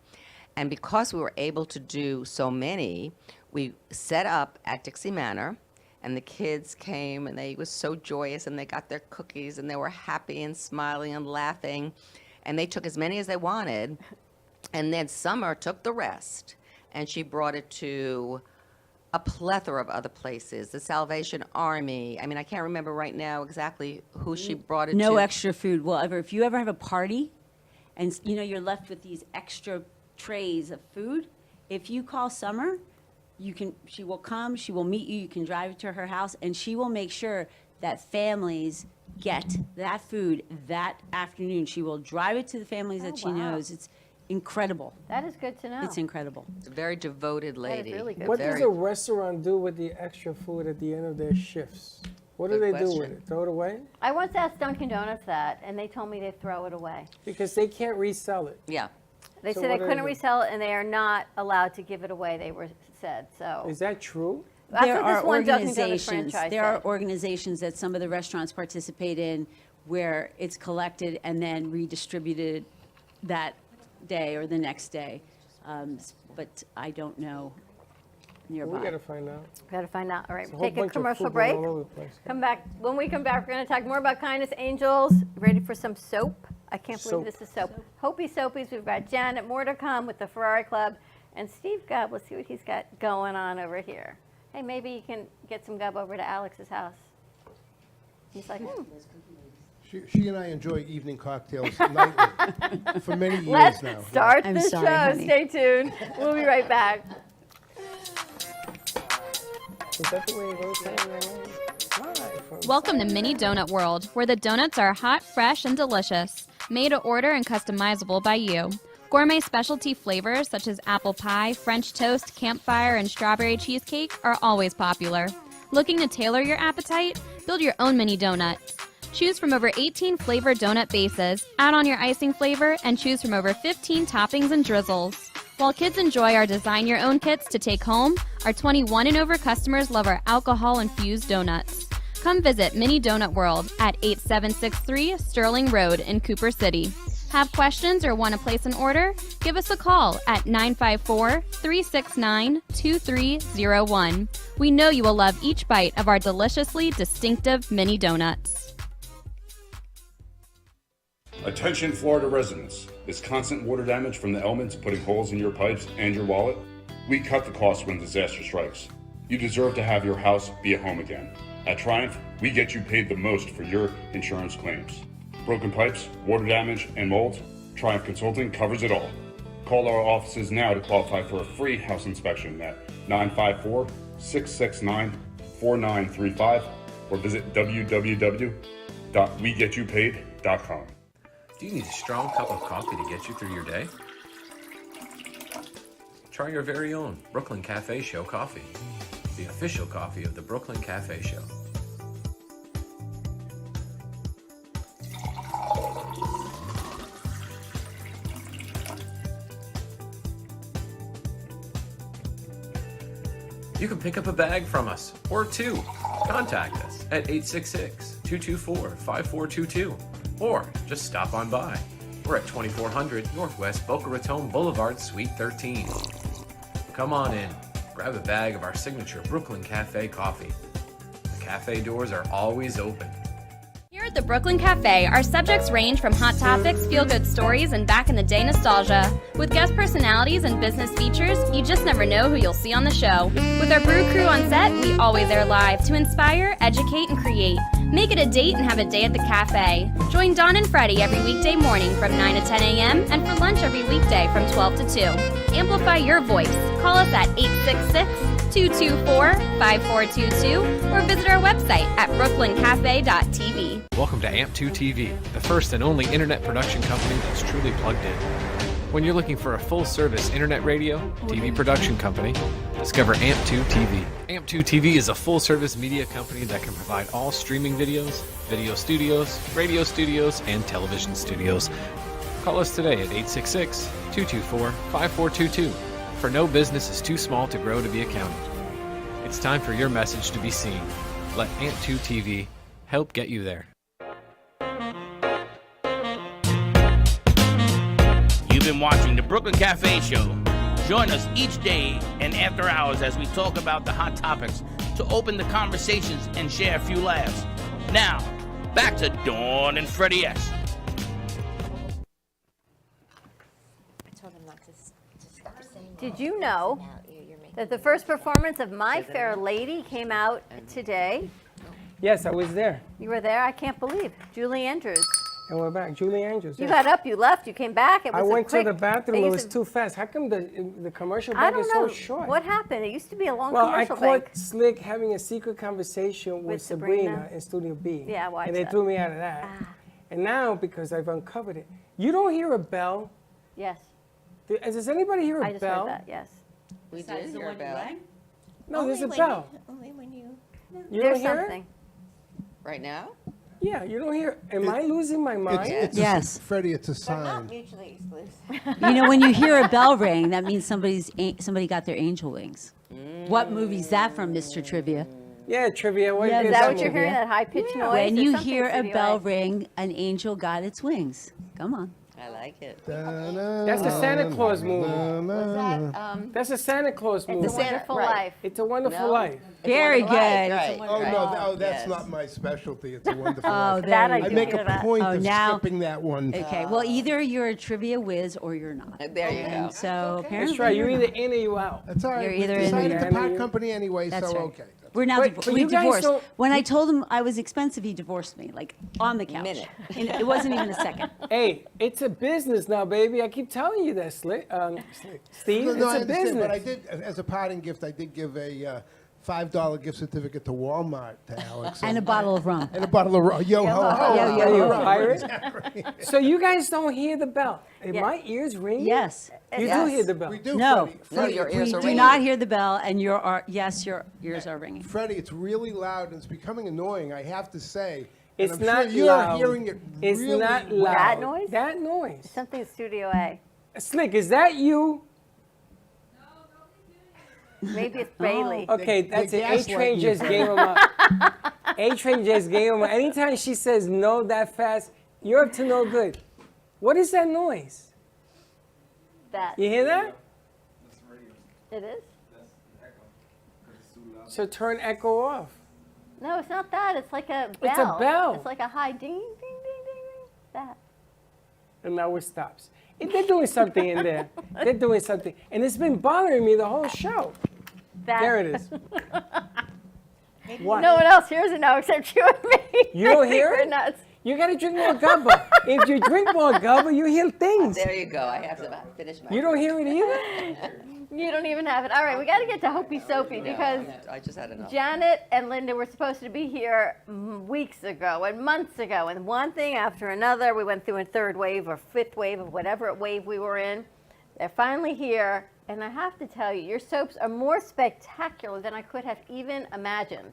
And because we were able to do so many, we set up at Dixie Manor, and the kids came and they were so joyous and they got their cookies and they were happy and smiling and laughing. And they took as many as they wanted. And then Summer took the rest and she brought it to a plethora of other places, the Salvation Army. I mean, I can't remember right now exactly who she brought it to. No extra food will ever. If you ever have a party, and you're left with these extra trays of food, if you call Summer, she will come. She will meet you. You can drive to her house, and she will make sure that families get that food that afternoon. She will drive it to the families that she wow. knows. It's incredible. That is good to know. It's incredible. It's a very devoted That is lady. really good. What does Very- a restaurant do with the extra food at the end of their shifts? What do Good they do with question. it? Throw it away? I once asked Dunkin' Donuts that, and they told me they'd throw it away. Because they can't resell it. Yeah. They So said they what do they couldn't do? resell it, and they are not allowed to give it away, they were said, so. Is that true? That's There what this are one Dunkin' Donuts organizations. franchise There are said. organizations that some of the restaurants participate in where it's collected and then redistributed that day or the next day. But I don't know nearby. We gotta find out. Gotta find out. All right, It's a we'll whole take a bunch of commercial food break. all over the place. Come back. When we come back, we're going to talk more about Kindness Angels. Ready for some soap? I can't believe Soap. this is soap. Hopi Soapies. We've got Janet more to come with the Ferrari Club. And Steve Gubb, let's see what he's got going on over here. Hey, maybe you can get some Gubb over to Alex's house. He's like, She and I enjoy evening cocktails nightly for many years let's now. start I'm the sorry, show. honey. Stay tuned. We'll be right back. Is that the way it goes down there? Live from Welcome to Mini Donut World, where the donuts are hot, fresh, and delicious, made to order and customizable by you. Gourmet specialty flavors such as apple pie, French toast, campfire, and strawberry cheesecake are always popular. Looking to tailor your appetite? Build your own mini donut. Choose from over 18 flavored donut bases, add on your icing flavor, and choose from over 15 toppings and drizzles. While kids enjoy our design your own kits to take home, our 21 and over customers love our alcohol-infused donuts. Come visit Mini Donut World at 8763 Sterling Road in Cooper City. Have questions or want to place an order? Give us a call at 954-369-2301. We know you will love each bite of our deliciously distinctive mini donuts. Attention Florida residents. Is constant water damage from the elements putting holes in your pipes and your wallet? We cut the cost when disaster strikes. You deserve to have your house be a home again. At Triumph, we get you paid the most for your insurance claims. Broken pipes, water damage, and mold? Triumph Consulting covers it all. Call our offices now to qualify for a free house inspection at 954-669-4935 or visit www.wegetYouPaid.com. Do you need a strong cup of coffee to get you through your day? Try your very own Brooklyn Cafe Show coffee, the official coffee of the Brooklyn Cafe Show. You can pick up a bag from us or two. Contact us at 866-224-5422 or just stop on by. We're at 2400 Northwest Boca Raton Boulevard, Suite 13. Come on in, grab a bag of our signature Brooklyn Cafe coffee. The cafe doors are always open. Here at the Brooklyn Cafe, our subjects range from hot topics, feel-good stories, and back-in-the-day nostalgia. With guest personalities and business features, you just never know who you'll see on the show. With our brew crew on set, we always air live to inspire, educate, and create. Make it a date and have a day at the cafe. Join Dawn and Freddie every weekday morning from 9 to 10 a.m. and for lunch every weekday from 12 to 2. Amplify your voice. Call us at 866-224-5422 or visit our website at brooklyncafe.tv. Welcome to AMP2 TV, the first and only internet production company that's truly plugged in. When you're looking for a full-service internet radio, TV production company, discover AMP2 TV. AMP2 TV is a full-service media company that can provide all streaming videos, video studios, radio studios, and television studios. Call us today at 866-224-5422, for no business is too small to grow to be accounted. It's time for your message to be seen. Let AMP2 TV help get you there. You've been watching the Brooklyn Cafe Show. Join us each day and after hours as we talk about the hot topics to open the conversations and share a few laughs. Now, back to Dawn and Freddie S. Did you know that the first performance of My Fair Lady came out today? Yes, I was there. You were there? I can't believe. Julie Andrews. And we're back. Julie Andrews. You yes. got up, you left, you came back. It was I went quick, to the bathroom. they It used was to- too fast. How come the commercial I break don't is know. so short? What happened? It used to be a long Well, I commercial caught break. Slick having a secret conversation with Sabrina in Studio B. Yeah, I watched And they that. threw me out of that. And now, because I've uncovered it, you don't hear a bell. Yes. Does anybody hear a I just bell? heard that, yes. We did hear a bell. No, there's a bell. Only when you. You There's don't hear something. Right now? Yeah, you don't hear. Am I losing my mind? Yes. Freddie, it's a They're not sign. mutually exclusive. You know, when you hear a bell ring, that means somebody got their angel wings. What movie's that from, Mr. Trivia? Yeah, trivia. What Yeah, is Is that that what you're movie? hearing, that high-pitched noise? When or you something hear a Studio bell A? ring, an angel got its wings. Come on. I like it. That's a Santa Claus movie. Was that, That's a Santa Claus movie. It's a Wonderful right. Life. It's a Wonderful No. Life. Very Wonderful Life, good. right, Oh, right. no, that's Yes. not my specialty. It's a wonderful Oh, life. there That you I go. I do make know a that. point Oh, of now- skipping that one. Okay, well, either you're a trivia whiz or you're not. There you go. And so apparently That's right. You're you're either not. in or you out. That's all right. You're We either in or decided you're to out. part company anyway, That's so right. okay. We're now But we you guys divorced. don't- When I told him I was expensive, he divorced me, like on the couch. Minute. And it wasn't even a second. Hey, it's a business now, baby. I keep telling you that, Steve. No, It's I a understand, business. but I did, as a parting gift, I did give a $5 gift certificate to Walmart to Alex. And a bottle of rum. And a bottle of yo ho ho. Yo, yo, Are you a yo. pirate? So you guys don't hear the bell. Am Yeah. my ears ringing? Yes. You do Yes. hear the bell. We do, No. Freddie. No, Freddie, your it's ears We are do ringing. not hear the bell, and your ears are ringing. Freddie, it's really loud and it's becoming annoying, I have to say. And It's I'm not sure you're loud. hearing it It's really not loud. loud. That noise? That noise. Something in Studio A. Slick, is that you? Maybe it's Bailey. Okay, that's they it. A-Train gaslighting you, just Freddie. gave him up. A-Train just gave him up. Anytime she says no that fast, you're up to no good. What is that noise? That. You hear that? It is? So turn echo off. No, it's not that. It's like a bell. It's a bell. It's like a high ding, ding, ding, ding, ding. That. And now it stops. They're doing something in there. They're doing something. And it's been bothering me the whole show. That. There it is. What? No one else hears it now except you and me. You don't I think hear we're it? nuts. You gotta drink more gubba. If you drink more gubba, you hear things. There you go. I have to finish my. You don't hear it either? You don't even have it. All right, we got to get to Hopi Soapy because I just had enough. Janet and Linda were supposed to be here weeks ago and months ago, and one thing after another. We went through a third wave or fifth wave of whatever wave we were in. They're finally here, and I have to tell you, your soaps are more spectacular than I could have even imagined.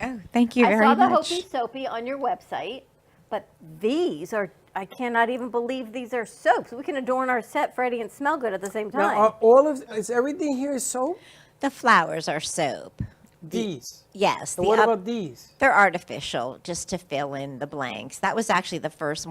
Oh, thank you I very saw the much. Hopi Soapy on your website, but these are, I cannot even believe these are soaps. We can adorn our set, Freddie, and smell good at the same time. Now, all of is everything here is soap? The flowers are soap. These. Yes. And what about these? They're artificial, just to fill in the blanks. That was actually the first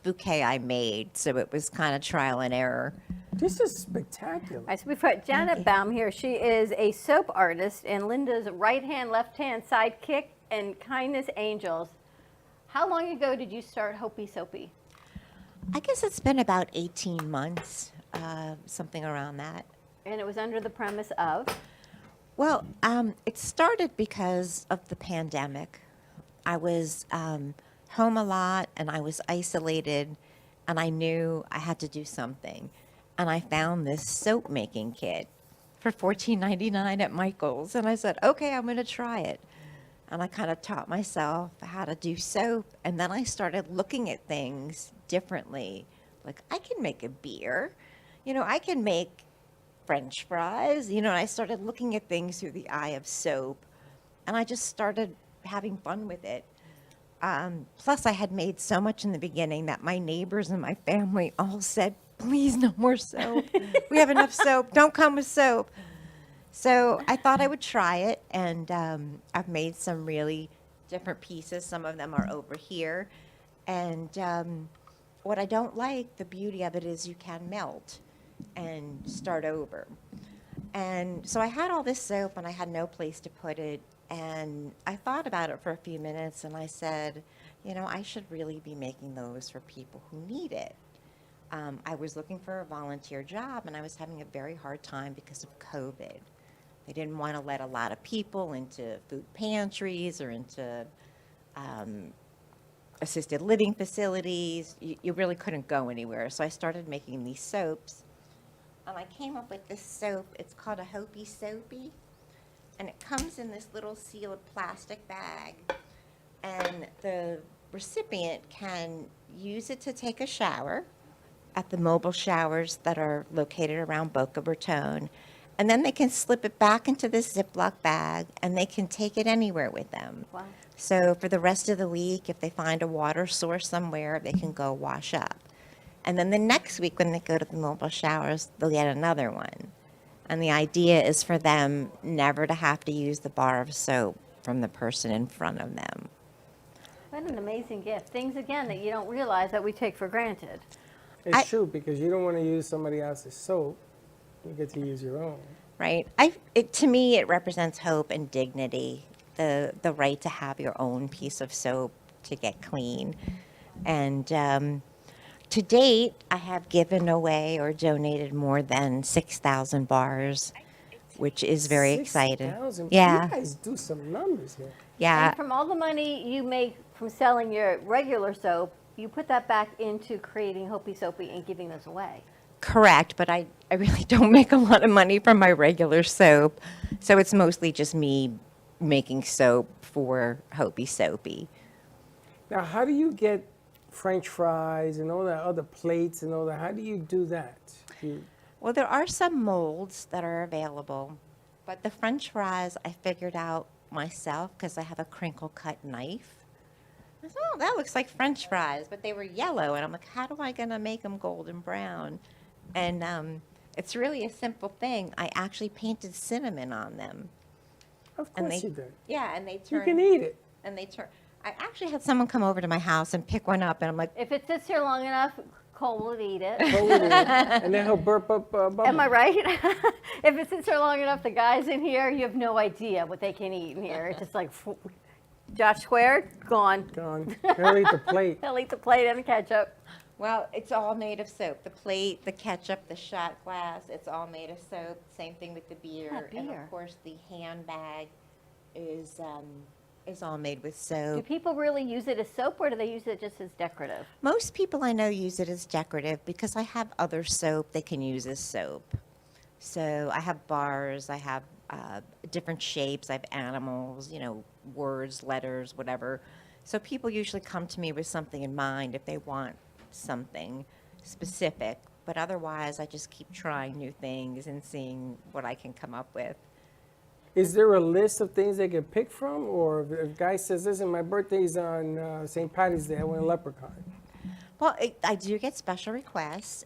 bouquet I made, so it was kind of trial and error. This is spectacular. All right, so we've got Janet Baum here. She is a soap artist and Linda's right-hand, left-hand sidekick and Kindness Angels. How long ago did you start Hopi Soapy? I guess it's been about 18 months, something around that. And it was under the premise of? Well, it started because of the pandemic. I was home a lot and I was isolated and I knew I had to do something. And I found this soap making kit for $14.99 at Michael's. And I said, okay, I'm going to try it. And I kind of taught myself how to do soap. And then I started looking at things differently. Like, I can make a beer. You know, I can make French fries. You know, and I started looking at things through the eye of soap. And I just started having fun with it. Plus, I had made so much in the beginning that my neighbors and my family all said, please, no more soap. We have enough soap. Don't come with soap. So I thought I would try it, and I've made some really different pieces. Some of them are over here. And what I don't like, the beauty of it is you can melt and start over. And so I had all this soap, and I had no place to put it. And I thought about it for a few minutes, and I said, you know, I should really be making those for people who need it. I was looking for a volunteer job, and I was having a very hard time because of COVID. They didn't want to let a lot of people into food pantries or into assisted living facilities. You really couldn't go anywhere. So I started making these soaps, and I came up with this soap. It's called a Hopi Soapy, and it comes in this little sealed plastic bag, and the recipient can use it to take a shower at the mobile showers that are located around Boca Raton. And then they can slip it back into this Ziploc bag, and they can take it anywhere with them. Wow. So for the rest of the week, if they find a water source somewhere, they can go wash up. And then the next week when they go to the mobile showers, they'll get another one. And the idea is for them never to have to use the bar of soap from the person in front of them. What an amazing gift. Things, again, that you don't realize that we take for granted. It's true, because you don't want to use somebody else's soap. You get to use your own. Right? To me, it represents hope and dignity, the right to have your own piece of soap to get clean. And to date, I have given away or donated more than 6,000 bars, which is very exciting. 6,000? Yeah. You guys do some numbers here. Yeah. And from all the money you make from selling your regular soap, you put that back into creating Hopi Soapy and giving this away. Correct, but I really don't make a lot of money from my regular soap. So it's mostly just me making soap for Hopi Soapy. Now, how do you get French fries and all that other plates and all that? How do you do that? Well, there are some molds that are available, but the French fries I figured out myself because I have a crinkle cut knife. I thought, oh, that looks like French fries, but they were yellow, and I'm like, how am I gonna make them golden brown? And it's really a simple thing. I actually painted cinnamon on them. Of And course they- you did. Yeah, and they You turn. can eat it. And they turn. I actually had someone come over to my house and pick one up, and I'm like, If it sits here long enough, Cole will eat it. And then he'll burp up bubbles. Am I right? If it sits here long enough, the guys in here, you have no idea what they can eat in here. It's just like, Josh squared, gone. Gone. He'll eat the plate. He'll eat the plate and the ketchup. well, it's all made of soap. The plate, the ketchup, the shot glass, it's all made of soap. Same thing with the beer. And beer. of course, the handbag is all made with Do soap. people really use it as soap, or do they use it just as decorative? Most people I know use it as decorative because I have other soap they can use as soap. So I have bars, I have different shapes, I have animals, words, letters, whatever. So people usually come to me with something in mind if they want something specific. But otherwise, I just keep trying new things and seeing what I can come up with. Is there a list of things they can pick from? Or if a guy says, listen, my birthday's on St. Patty's Day, I want a leprechaun. Well, I do get special requests.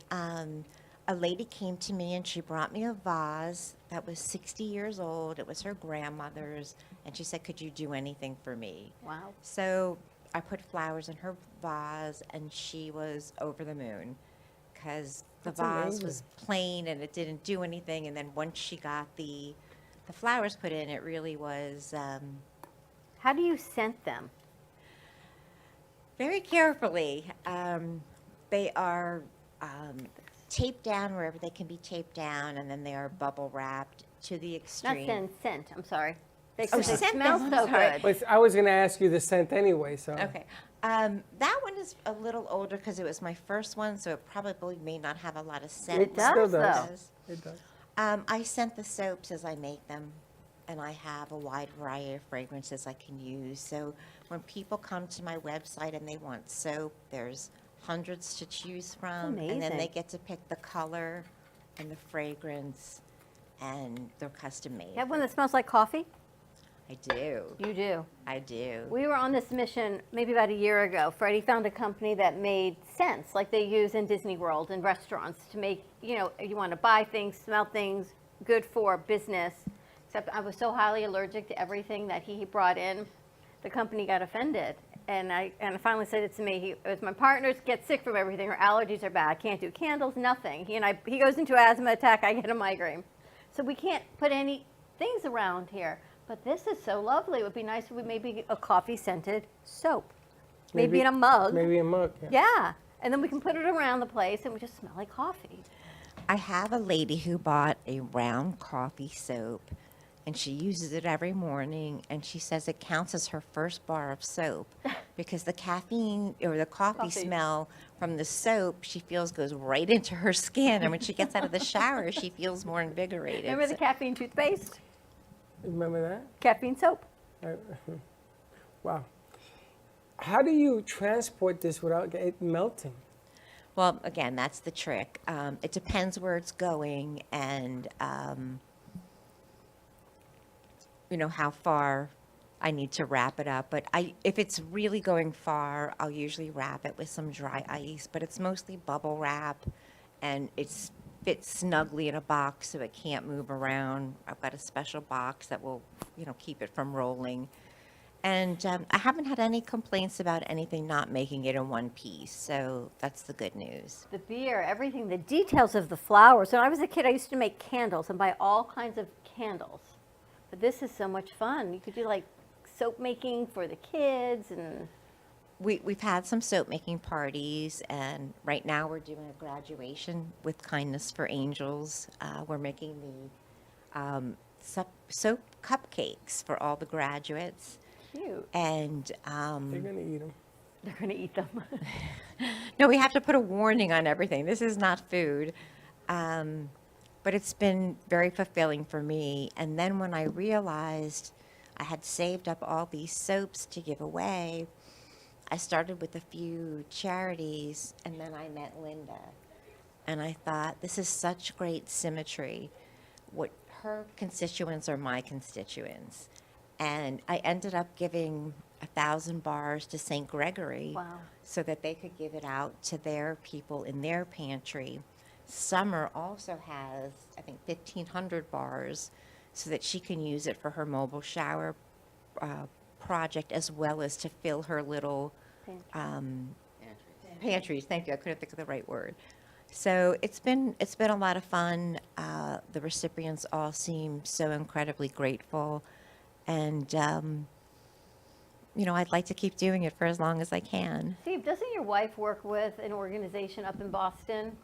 A lady came to me and she brought me a vase that was 60 years old. It was her grandmother's, and she said, could you do anything for me? Wow. So I put flowers in her vase, and she was over the moon because the That's vase amazing. was plain and it didn't do anything. And then once she got the flowers put in, it really was How do you scent them? very carefully. They are taped down wherever they can be taped down, and then they are bubble wrapped to the Not extreme. scent, I'm sorry. They, Oh, they scent smell them, so I'm sorry. good. But I was going to ask you the scent anyway, so. Okay. That one is a little older because it was my first one, so it probably may not have a lot of scent. It still does, does. though. It does. I scent the soaps as I make them, and I have a wide variety of fragrances I can use. So when people come to my website and they want soap, there's hundreds to choose from, and then they amazing. get to pick the color and the fragrance, and they're custom made. You have one that smells like coffee? I do. You do. I do. We were on this mission maybe about a year ago. Freddie found a company that made scents like they use in Disney World and restaurants to make, you want to buy things, smell things, good for business. Except I was so highly allergic to everything that he brought in, the company got offended. And I finally said it to me. It was my partners get sick from everything. Her allergies are bad. Can't do candles, nothing. He goes into asthma attack. I get a migraine. So we can't put any things around here. But this is so lovely. It would be nice if we maybe a coffee scented soap. Maybe in a mug. Maybe a mug, yeah. Yeah. And then we can put it around the place and we just smell like coffee. I have a lady who bought a round coffee soap, and she uses it every morning, and she says it counts as her first bar of soap because the caffeine or the coffee smell from the soap she feels goes right into her skin, and when she gets out of the shower she feels more invigorated. Remember the caffeine toothpaste? Remember that? Caffeine soap. Wow. How do you transport this without it melting? Well, again, that's the trick. It depends where it's going and, how far I need to wrap it up. But if it's really going far, I'll usually wrap it with some dry ice. But it's mostly bubble wrap, and it's fits snugly in a box so it can't move around. I've got a special box that will, keep it from rolling. And I haven't had any complaints about anything not making it in one piece, so that's the good news. The beer, everything, the details of the flowers. When I was a kid, I used to make candles and buy all kinds of candles. But this is so much fun. You could do like soap making for the kids, and We've had some soap making parties, and right now we're doing a graduation with Kindness for Angels. We're making the soap cupcakes for all the graduates. cute. And They're gonna eat them. They're going to eat them. no, we have to put a warning on everything. This is not food. But it's been very fulfilling for me. And then when I realized I had saved up all these soaps to give away, I started with a few charities, and then I met Linda. And I thought, this is such great symmetry. What her constituents are my constituents. And I ended up giving 1,000 bars to St. Gregory. Wow. So that they could give it out to their people in their pantry. Summer also has, I think, 1,500 bars so that she can use it for her mobile shower project, as well as to fill her little pantries. Thank you. I couldn't think of the right word. So it's been a lot of fun. The recipients all seem so incredibly grateful, and I'd like to keep doing it for as long as I can. Steve, doesn't your wife work with an organization up in Boston?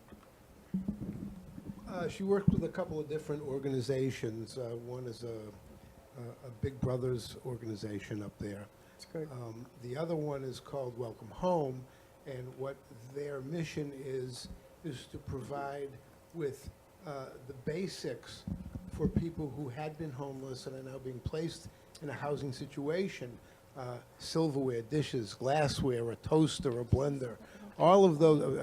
She worked with a couple of different organizations. One is a Big Brothers organization up there. That's good. The other one is called Welcome Home, and what their mission is to provide with the basics for people who had been homeless and are now being placed in a housing situation. Silverware, dishes, glassware, a toaster, a blender, all of those,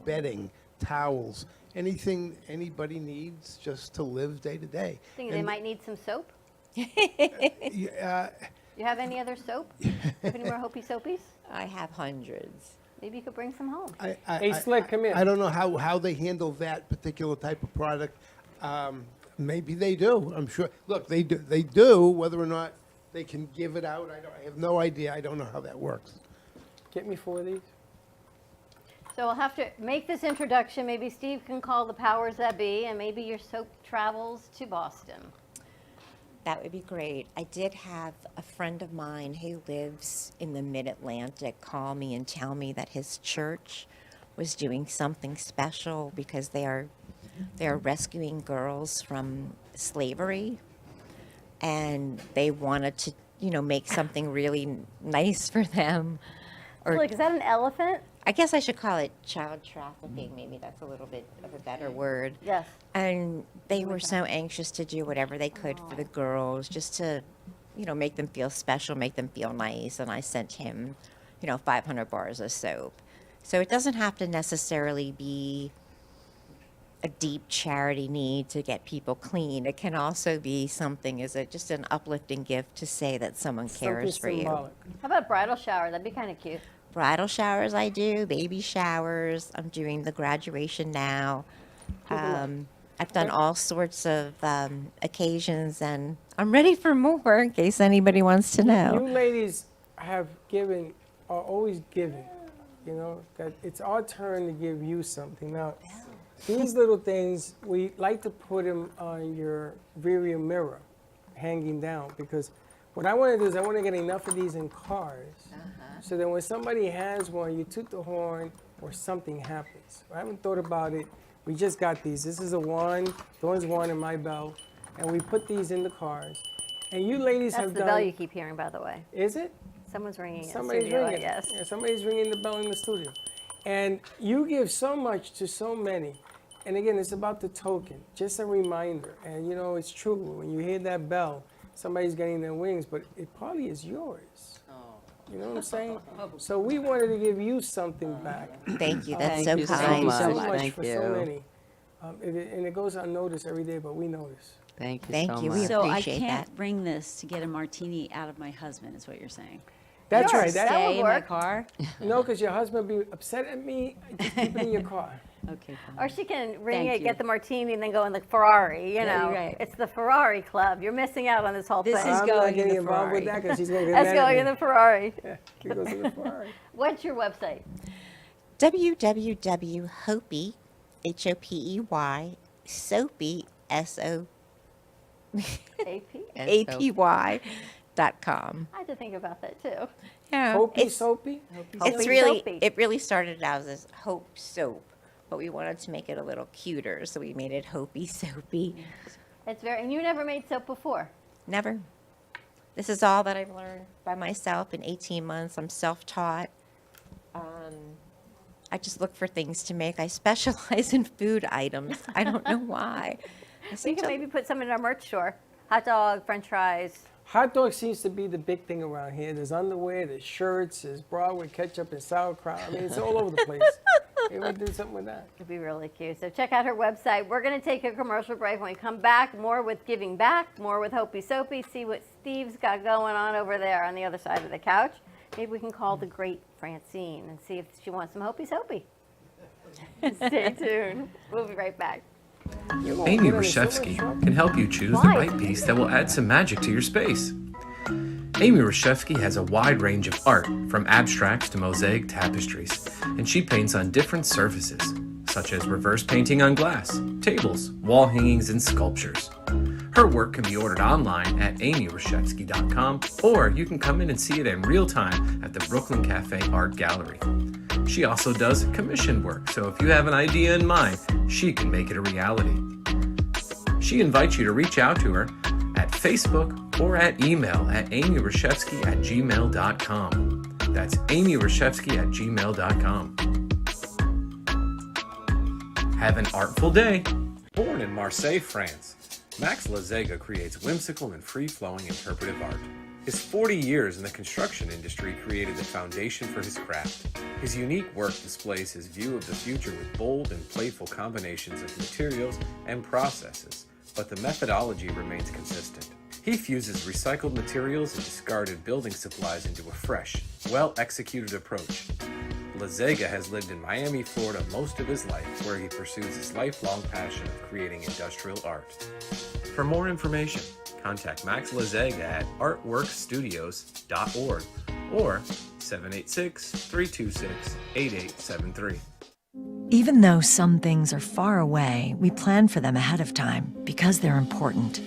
bedding, towels, anything anybody needs just to live day to day. Think they might need some soap? Yeah, You have any other soap? Have any more Hopi Soapies? I have hundreds. Maybe you could bring some home. Hey, Slick, come in. I don't know how they handle that particular type of product. Maybe they do. I'm sure. Look, they do. Whether or not they can give it out, I have no idea. I don't know how that works. Get me 4 of these. So we'll have to make this introduction. Maybe Steve can call the powers that be, and maybe your soap travels to Boston. That would be great. I did have a friend of mine who lives in the Mid-Atlantic call me and tell me that his church was doing something special because they are rescuing girls from slavery, and they wanted to, make something really nice for them. Or Like, is that an elephant? I guess I should call it child trafficking. Maybe that's a little bit of a better word. Yes. And they were so anxious to do whatever they could for the girls, just to, make them feel special, make them feel nice. And I sent him, 500 bars of soap. So it doesn't have to necessarily be a deep charity need to get people clean. It can also be something just an uplifting gift to say that someone cares for you. How about bridal shower? That'd be kind of cute. Bridal showers I do, baby showers. I'm doing the graduation now. I've done all sorts of occasions, and I'm ready for more in case anybody wants to You know. ladies are always giving. That it's our turn to give you something. Now, these little things, we like to put them on your rearview mirror, hanging down, because what I want to do is I want to get enough of these in cars, so that when somebody has one, you toot the horn or something happens. I haven't thought about it. We just got these. This is a one. Dawn's one in my bell, and we put these in the cars. And you ladies That's have the done. bell you keep hearing, by the way. Is it? Someone's ringing in the Somebody's studio, ringing. yes. Yeah, somebody's ringing the bell in the studio. And you give so much to so many. And again, it's about the token, just a reminder. And it's true. When you hear that bell, somebody's getting their wings, but it probably is yours. You know what I'm saying? So we wanted to give you something back. Thank you. That's so Thank you so kind. Thank you so much. much Thank for you. so many. And it goes unnoticed every day, but we notice. Thank you Thank so you. much. We So I appreciate can't that. bring this to get a martini out of my husband, is what you're saying. That's Sure, right. stay in my work. car. No, because your husband will be upset at me. Just keep it in your car. Okay, fine. Or she can ring Thank it, you. get the martini, and then go in the Ferrari. You Yeah, know, you're right. it's the Ferrari club. You're missing out on this whole This thing. is I'm going not in getting the involved with Ferrari. that because she's going to get Let's mad go at me. in the Ferrari. Yeah, she goes in the Ferrari. What's your website? www.hopey, H-O-P-E-Y, soapy, S-O-A-P-Y.com. I had to think about that too. Yeah, Hopey it's- Soapy? It's Soapy. really, Soapy. it really started out as Hope Soap, but we wanted to make it a little cuter, so we made it Hopey Soapy. It's very, and you never made soap before. Never. This is all that I've learned by myself in 18 months. I'm self-taught. I just look for things to make. I specialize in food items. I don't know why. We can maybe put some in our merch store. Hot dog, French fries. Hot dog seems to be the big thing around here. There's underwear, there's shirts, there's Broadway ketchup and sauerkraut. I mean, it's all over the place. Maybe we do something with that. It'd be really cute. So check out her website. We're going to take a commercial break. When we come back, more with Giving Back, more with Hopey Soapy. See what Steve's got going on over there on the other side of the couch. Maybe we can call the great Francine and see if she wants some Hopey Soapy. Stay tuned. We'll be right back. Amy Reshevsky can help you choose the right piece that will add some magic to your space. Amy Reshevsky has a wide range of art, from abstracts to mosaic tapestries, and she paints on different surfaces, such as reverse painting on glass, tables, wall hangings, and sculptures. Her work can be ordered online at amyreshevsky.com, or you can come in and see it in real time at the Brooklyn Cafe Art Gallery. She also does commission work, so if you have an idea in mind, she can make it a reality. She invites you to reach out to her at Facebook or at email at amyreshevsky@gmail.com. That's amyreshevsky@gmail.com. Have an artful day. Born in Marseille, France, Max Lazega creates whimsical and free-flowing interpretive art. His 40 years in the construction industry created the foundation for his craft. His unique work displays his view of the future with bold and playful combinations of materials and processes, but the methodology remains consistent. He fuses recycled materials and discarded building supplies into a fresh, well-executed approach. Lazega has lived in Miami, Florida most of his life, where he pursues his lifelong passion of creating industrial art. For more information, contact Max Lazega at artworkstudios.org or 786-326-8873. Even though some things are far away, we plan for them ahead of time because they're important.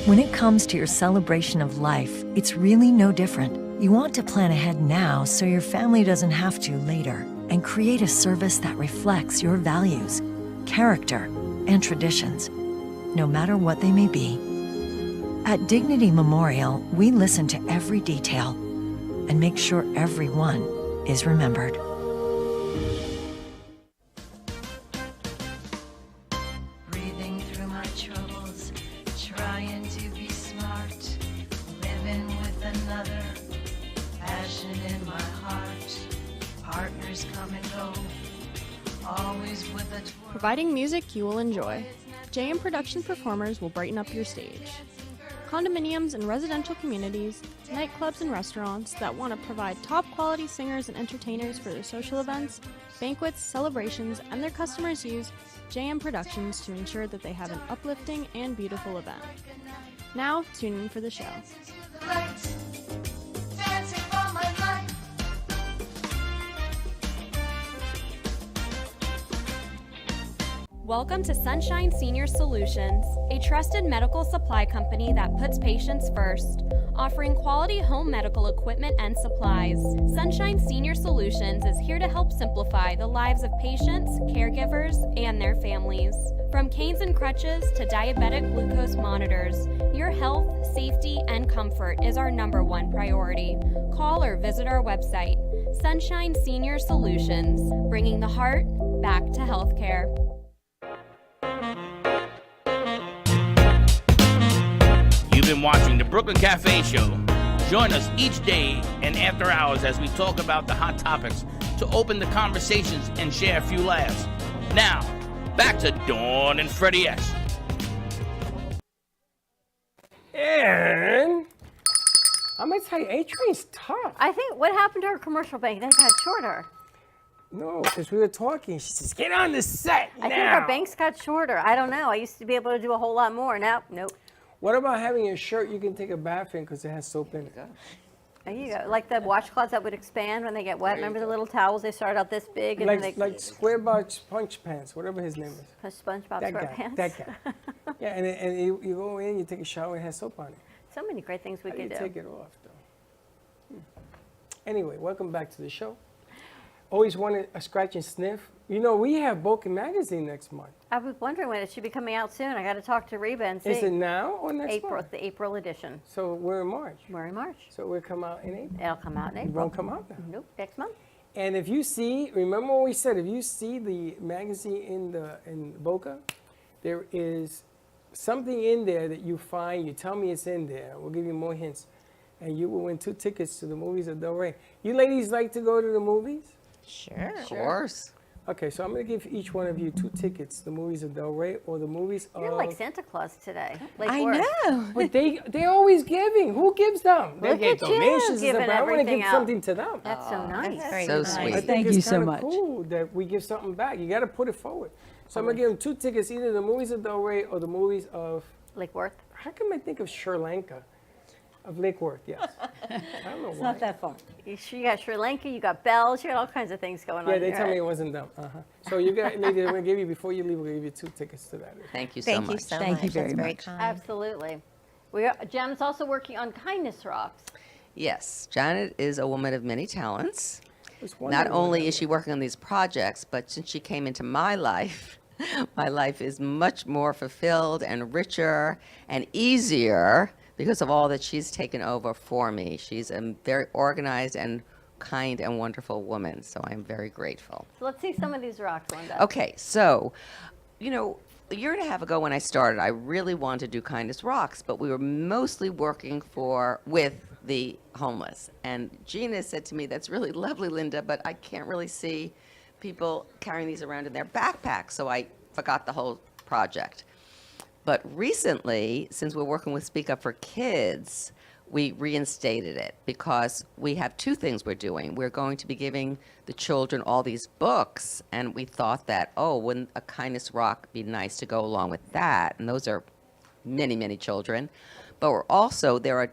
When it comes to your celebration of life, it's really no different. You want to plan ahead now so your family doesn't have to later, and create a service that reflects your values, character, and traditions, no matter what they may be. At Dignity Memorial, we listen to every detail and make sure everyone is remembered. Breathing through my troubles, trying to be smart, living with another, passion in my heart, partners come and go, always with a Providing music you will enjoy. JM Production performers will brighten up your stage. Condominiums and residential communities, nightclubs and restaurants that want to provide top quality singers and entertainers for their social events, banquets, celebrations, and their customers use JM Productions to ensure that they have an uplifting and beautiful event. Now, tune in for the show. dancing for my life. Welcome to Sunshine Senior Solutions, a trusted medical supply company that puts patients first, offering quality home medical equipment and supplies. Sunshine Senior Solutions is here to help simplify the lives of patients, caregivers, and their families. From canes and crutches to diabetic glucose monitors, your health, safety, and comfort is our #1 priority. Call or visit our website, Sunshine Senior Solutions, bringing the heart back to healthcare. You've been watching the Brooklyn Cafe Show. Join us each day and after hours as we talk about the hot topics to open the conversations and share a few laughs. Now, back to Dawn and Freddie S. And I'm gonna tell you, A-Train's tough. I think what happened to her commercial bank? They got shorter. No, because we were talking. She says, "Get on the set I think now." our banks got shorter. I don't know. I used to be able to do a whole lot more. Now, nope. What about having a shirt you can take a bath in because it has soap in it? There you go. Like the washcloths that would expand when they get wet. Remember the little towels? They start out this big and then they Like Squarebox Punch Pants, whatever his name is. SpongeBob That guy. SquarePants. That guy. Yeah, and you go in, you take a shower, it has soap on it. So many great things we How do could you do. take it off, though? Anyway, welcome back to the show. Always wanted a scratch and sniff. You know, we have Boca Magazine next month. I was wondering when it should be coming out soon. I got to talk to Reba and see. Is it now or next April, month? the April edition. So we're in March. We're in March. So we'll come out in April. It'll come out in April. It won't come out now. Nope, next month. And if you see, remember what we said, if you see the magazine in Boca, there is something in there that you find, you tell me it's in there, we'll give you more hints, and you will win 2 tickets to the movies of Del Rey. You ladies like to go to the movies? Sure. Of course. Okay, so I'm going to give each one of you 2 tickets, the movies of Del Rey or the movies You're of... like Santa Claus today. Lake I Worth. know. But they're always giving. Who gives them? They Look get at you, donations and giving stuff, but I want to everything give out. something to them. That's so nice. That's very So nice. sweet. I think Thank it's you so kinda much. cool that we give something back. You got to put it forward. So I'm going to give them 2 tickets, either the movies of Del Rey or the movies of... Lake Worth. How come I think of Sri Lanka? Of Lake Worth, yes. I don't know It's why. not that far. You got Sri Lanka, you got bells, you got all kinds of things going on. Yeah, in they your tell me head. it wasn't them. So you got, lady, we're going to give you, before you leave, we're going to give you 2 tickets to that. Thank you so Thank much. you so Thank much. you very That's very much. kind. Absolutely. Janet's also working on Kindness Rocks. Yes, Janet is a woman of many talents. I was wondering Not what only that is she working on these projects, but since she came into my life is much more fulfilled and richer and easier because of all that she's taken over for me. She's a very organized and kind and wonderful woman, so I'm very grateful. So let's see some of these rocks, Linda. Okay, so, you know, a year and a half ago when I started, I really wanted to do Kindness Rocks, but we were mostly working with the homeless. And Gina said to me, "That's really lovely, Linda, but I can't really see people carrying these around in their backpacks," so I forgot the whole project. But recently, since we're working with Speak Up for Kids, we reinstated it because we have 2 things we're doing. We're going to be giving the children all these books, and we thought that, oh, wouldn't a Kindness Rock be nice to go along with that? And those are many, many children. But there are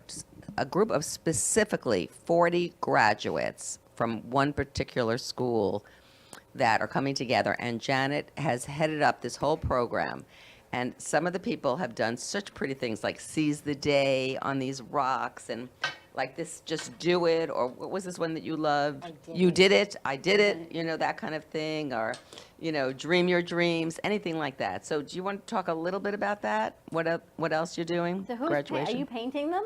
a group of specifically 40 graduates from one particular school that are coming together, and Janet has headed up this whole program. And some of the people have done such pretty things like seize the day on these rocks and like this, just do it, or what was this one that you loved? You did it, I did it, you know, that kind of thing, or, you know, dream your dreams, anything like that. So do you want to talk a little bit about that? What else you're doing? So are you painting them?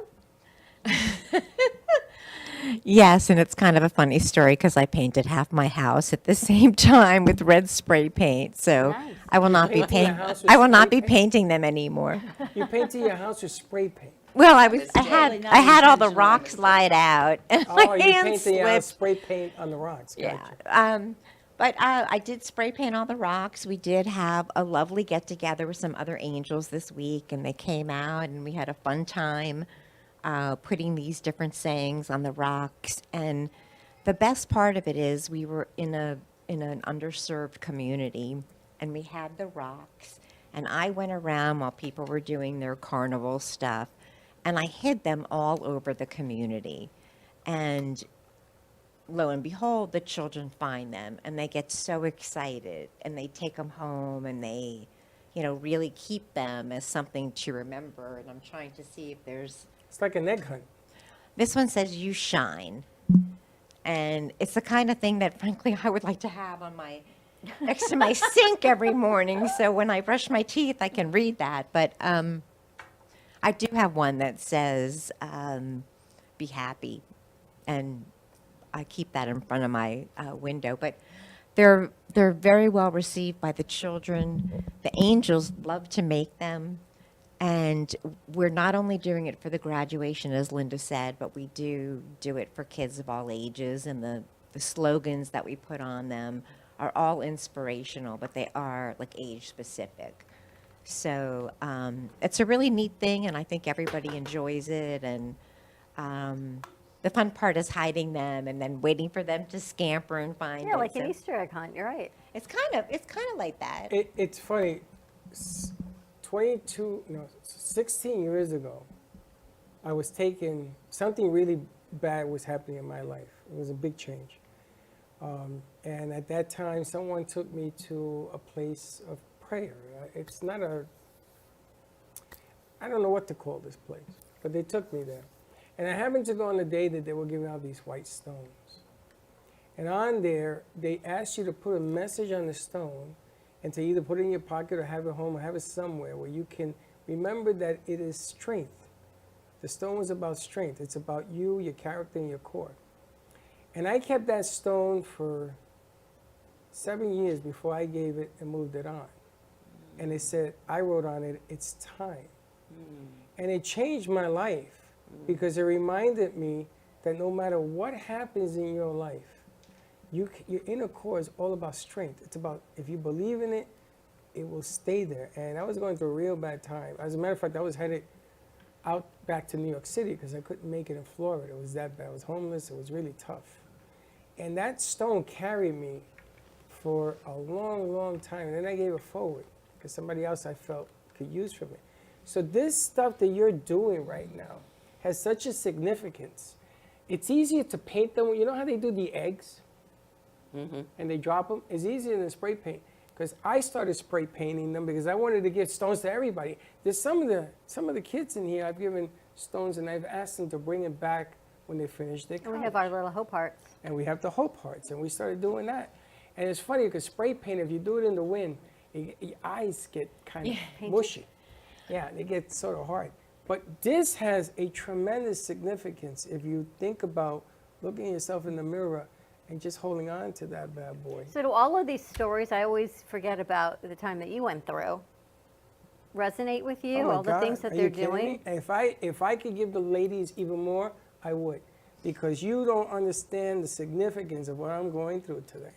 Yes, and it's kind of a funny story because I painted half my house at the same time with red spray paint. So Nice. I will not be Painting your paint. house with I will not spray be paint? painting them anymore. You painted your house with spray paint. Well, I Totally had not all the intentional. rocks lied out, and Oh, my you hand painted your house slipped. spray paint on the rocks. Yeah. Gotcha. But I did spray paint all the rocks. We did have a lovely get together with some other angels this week, and they came out, and we had a fun time putting these different sayings on the rocks. And the best part of it is we were in an underserved community, and we had the rocks. And I went around while people were doing their carnival stuff, and I hid them all over the community. And lo and behold, the children find them and they get so excited and they take them home and they, really keep them as something to remember. And I'm trying to see if there's. It's like an egg hunt. This one says, "You shine." And it's the kind of thing that, frankly, I would like to have on next to my sink every morning. So when I brush my teeth, I can read that. But I do have one that says, "Be happy." And I keep that in front of my window, but they're very well received by the children. The angels love to make them, and we're not only doing it for the graduation, as Linda said, but we do it for kids of all ages, and the slogans that we put on them are all inspirational, but they are like age specific. So it's a really neat thing, and I think everybody enjoys it. And the fun part is hiding them and then waiting for them to scamper and find it. Yeah, like an So Easter egg hunt. You're right. it's kind of like that. It's funny. 16 years ago, I was taken, something really bad was happening in my life. It was a big change. And at that time, someone took me to a place of prayer. It's not I don't know what to call this place, but they took me there. And I happened to go on the day that they were giving out these white stones. And on there, they asked you to put a message on the stone and to either put it in your pocket or have it home or have it somewhere where you can remember that it is strength. The stone was about strength. It's about you, your character, and your core. And I kept that stone for 7 years before I gave it and moved it on. And they said, I wrote on it, it's time. And it changed my life because it reminded me that no matter what happens in your life, your inner core is all about strength. It's about, if you believe in it, it will stay there. And I was going through a real bad time. As a matter of fact, I was headed out back to New York City because I couldn't make it in Florida. It was that bad. I was homeless. It was really tough. And that stone carried me for a long, long time. And then I gave it forward because somebody else I felt could use from it. So this stuff that you're doing right now has such a significance. It's easier to paint them. You know how they do the eggs? And they drop them? It's easier than spray paint. Because I started spray painting them because I wanted to give stones to everybody. There's some of the kids in here I've given stones and I've asked them to bring it back when they finish their college. And we have our little hope hearts. And we have the hope hearts, and we started doing that. And it's funny because spray paint, if you do it in the wind, your eyes get kind of mushy. Yeah, they get sort of hard. But this has a tremendous significance if you think about looking at yourself in the mirror and just holding on to that bad boy. So do all of these stories, I always forget about the time that you went through, resonate with you? Oh my all the God, things that are they're you kidding doing? me? And if I could give the ladies even more, I would. Because you don't understand the significance of what I'm going through today.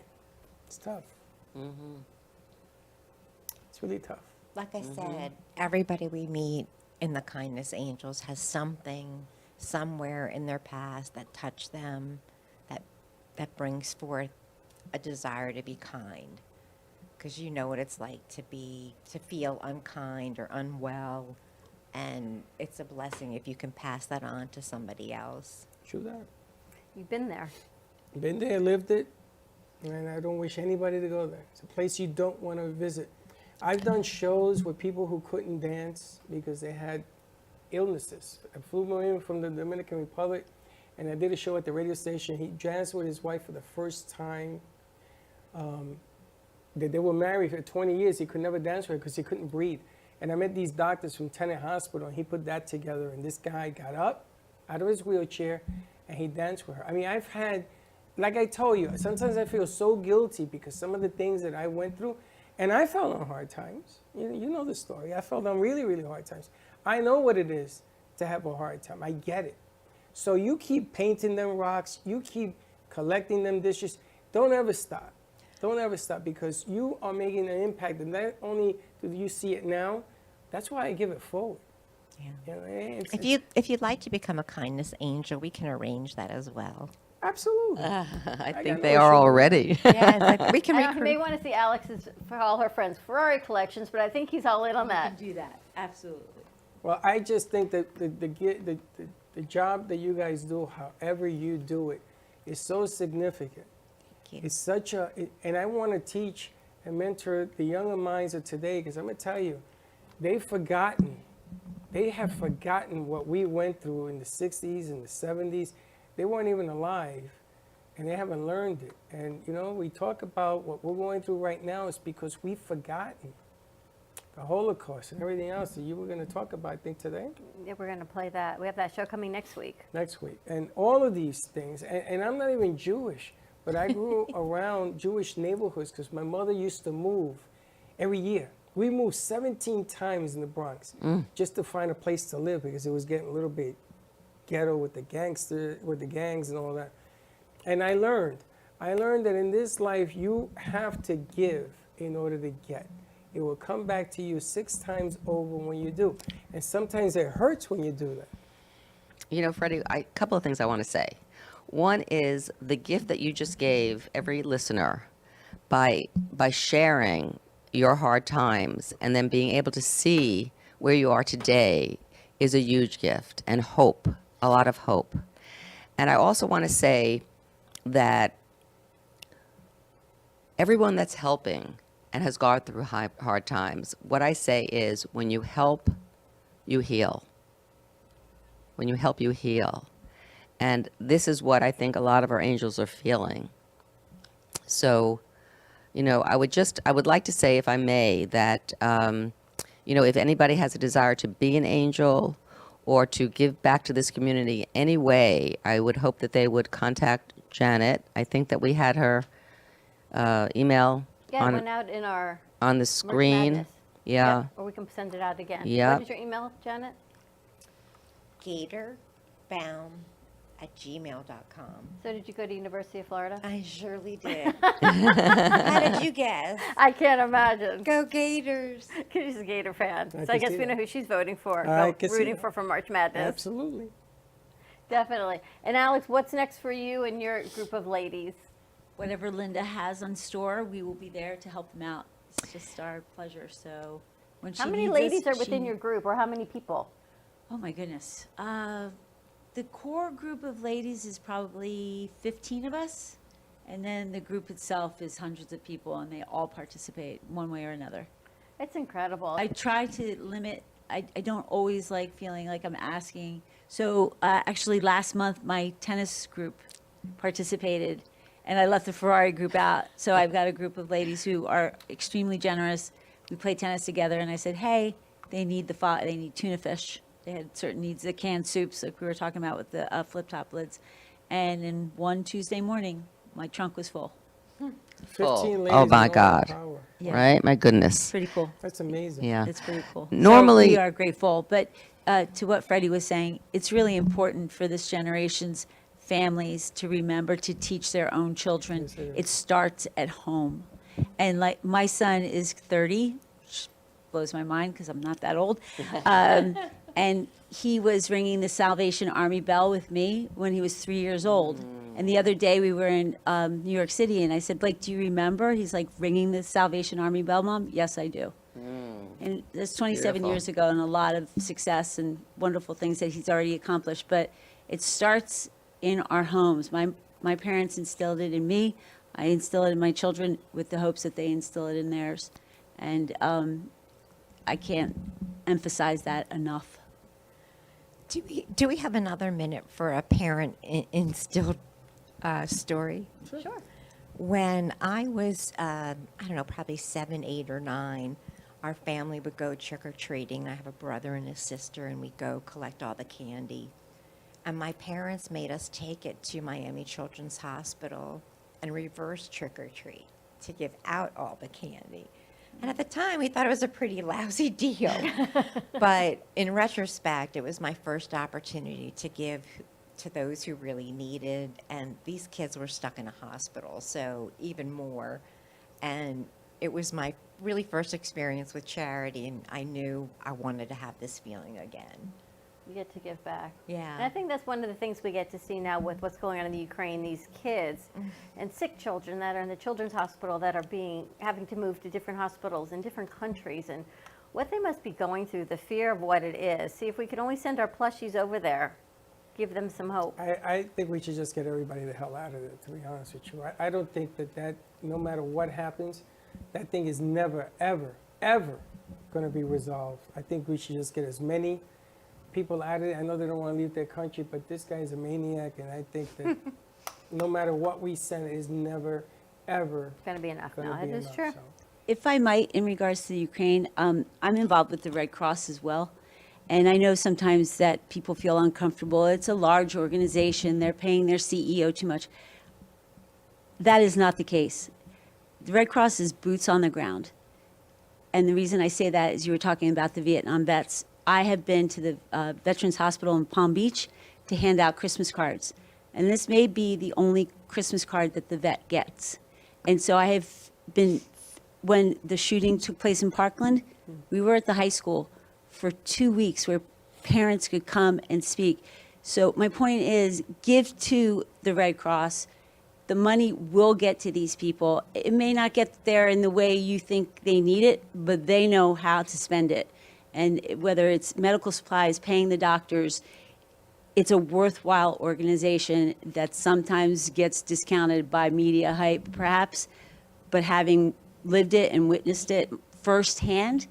It's tough. It's really tough. Like I said, everybody we meet in the Kindness Angels has something somewhere in their past that touched them, that brings forth a desire to be kind. Because you know what it's like to feel unkind or unwell, and it's a blessing if you can pass that on to somebody else. True that. You've been there. Been there, lived it, and I don't wish anybody to go there. It's a place you don't want to visit. I've done shows with people who couldn't dance because they had illnesses. I flew in from the Dominican Republic, and I did a show at the radio station. He danced with his wife for the first time. They were married for 20 years. He could never dance with her because he couldn't breathe. And I met these doctors from Tenet Hospital, and he put that together. And this guy got up out of his wheelchair, and he danced with her. I mean, I've had, like I told you, sometimes I feel so guilty because some of the things that I went through, and I fell on hard times. You know the story. I fell on really, really hard times. I know what it is to have a hard time. I get it. So you keep painting them rocks. You keep collecting them dishes. Don't ever stop. Don't ever stop because you are making an impact. And not only do you see it now, that's why I give it forward. Yeah. You know, If you'd like to become a Kindness Angel, we can arrange that as well. Absolutely. I think they are already. Yeah, it's like we can I know, you recruit. may want to see Alex's, for all her friends, Ferrari collections, but I think he's all in on that. Do that. Absolutely. Well, I just think that the job that you guys do, however you do it, is so significant. It's such a, and I want to teach and mentor the younger minds of today because I'm going to tell you, they've forgotten. They have forgotten what we went through in the 60s and the 70s. They weren't even alive, and they haven't learned it. And, you know, we talk about what we're going through right now is because we've forgotten the Holocaust and everything else that you were going to talk about, I think, today. Yeah, we're going to play that. We have that show coming next week. Next week. And all of these things, and I'm not even Jewish, but I grew around Jewish neighborhoods because my mother used to move every year. We moved 17 times in the Bronx just to find a place to live because it was getting a little bit ghetto with the gangs and all that. And I learned that in this life you have to give in order to get. It will come back to you 6 times over when you do. And sometimes it hurts when you do that. You know, Freddie, a couple of things I want to say. One is the gift that you just gave every listener by sharing your hard times and then being able to see where you are today is a huge gift, and hope, a lot of hope. And I also want to say that everyone that's helping and has gone through hard times, what I say is when you help, you heal. When you help, you heal. And this is what I think a lot of our angels are feeling. So, you know, I would like to say, if I may, that, you know, if anybody has a desire to be an angel or to give back to this community any way, I would hope that they would contact Janet. I think that we had her email Yeah, it went out in our on the March screen. Madness. Yeah. Or we can send it out again. Yeah. What is your email, Janet? GatorBound@gmail.com. So did you go to University of Florida? I surely did. How did you guess? I can't imagine. Go Gators. She's a Gator fan. I So I can guess see we know that. who she's voting for. I can see Rooting that. for March Madness. Absolutely. Definitely. And Alex, what's next for you and your group of ladies? Whatever Linda has on store, we will be there to help them out. It's just our pleasure. So when she How many needs ladies us, are within she- your group, or how many people? Oh my goodness. The core group of ladies is probably 15 of us. And then the group itself is hundreds of people, and they all participate one way or another. It's incredible. I try to limit, I don't always like feeling like I'm asking. So actually last month, my tennis group participated, and I left the Ferrari group out. So I've got a group of ladies who are extremely generous. We play tennis together, and I said, hey, they need they need tuna fish. They had certain needs, the canned soups, like we were talking about with the flip-top lids. And in one Tuesday morning, my trunk was full. 15 ladies Oh in my all God. power. Yeah. Right? My goodness. Pretty cool. That's amazing. Yeah. It's pretty cool. Normally- So we are grateful. But to what Freddie was saying, it's really important for this generation's families to remember to teach their own children. Yes, it is. It starts at home. And like my son is 30, which blows my mind because I'm not that old. And he was ringing the Salvation Army bell with me when he was 3 years old. And the other day we were in New York City, and I said, Blake, do you remember? He's like, ringing the Salvation Army bell, Mom? Yes, I do. And that's 27 Beautiful. years ago, and a lot of success and wonderful things that he's already accomplished. But it starts in our homes. My parents instilled it in me. I instill it in my children with the hopes that they instill it in theirs. And I can't emphasize that enough. Do we have another minute for a parent instilled story? Sure. When I was, I don't know, probably 7, 8, or 9, our family would go trick-or-treating. I have a brother and a sister, and we'd go collect all the candy. And my parents made us take it to Miami Children's Hospital and reverse trick-or-treat to give out all the candy. And at the time, we thought it was a pretty lousy deal. But in retrospect, it was my first opportunity to give to those who really needed. And these kids were stuck in a hospital, so even more. And it was my really first experience with charity, and I knew I wanted to have this feeling again. You get to give back. Yeah. And I think that's one of the things we get to see now with what's going on in the Ukraine, these kids and sick children that are in the children's hospital that are having to move to different hospitals in different countries, and what they must be going through, the fear of what it is. See, if we could only send our plushies over there, give them some hope. I think we should just get everybody the hell out of there, to be honest with you. I don't think that no matter what happens, that thing is never, ever, ever going to be resolved. I think we should just get as many people out of it. I know they don't want to leave their country, but this guy is a maniac, and I think that no matter what we send, it is never, ever Going to be enough. going No, to be it is enough. true. So. If I might, in regards to the Ukraine, I'm involved with the Red Cross as well. And I know sometimes that people feel uncomfortable. It's a large organization. They're paying their CEO too much. That is not the case. The Red Cross is boots on the ground. And the reason I say that is you were talking about the Vietnam vets. I have been to the Veterans Hospital in Palm Beach to hand out Christmas cards. And this may be the only Christmas card that the vet gets. And so I have been when the shooting took place in Parkland, we were at the high school for 2 weeks where parents could come and speak. So my point is, give to the Red Cross. The money will get to these people. It may not get there in the way you think they need it, but they know how to spend it. And whether it's medical supplies, paying the doctors, it's a worthwhile organization that sometimes gets discounted by media hype, perhaps, but having lived it and witnessed it firsthand,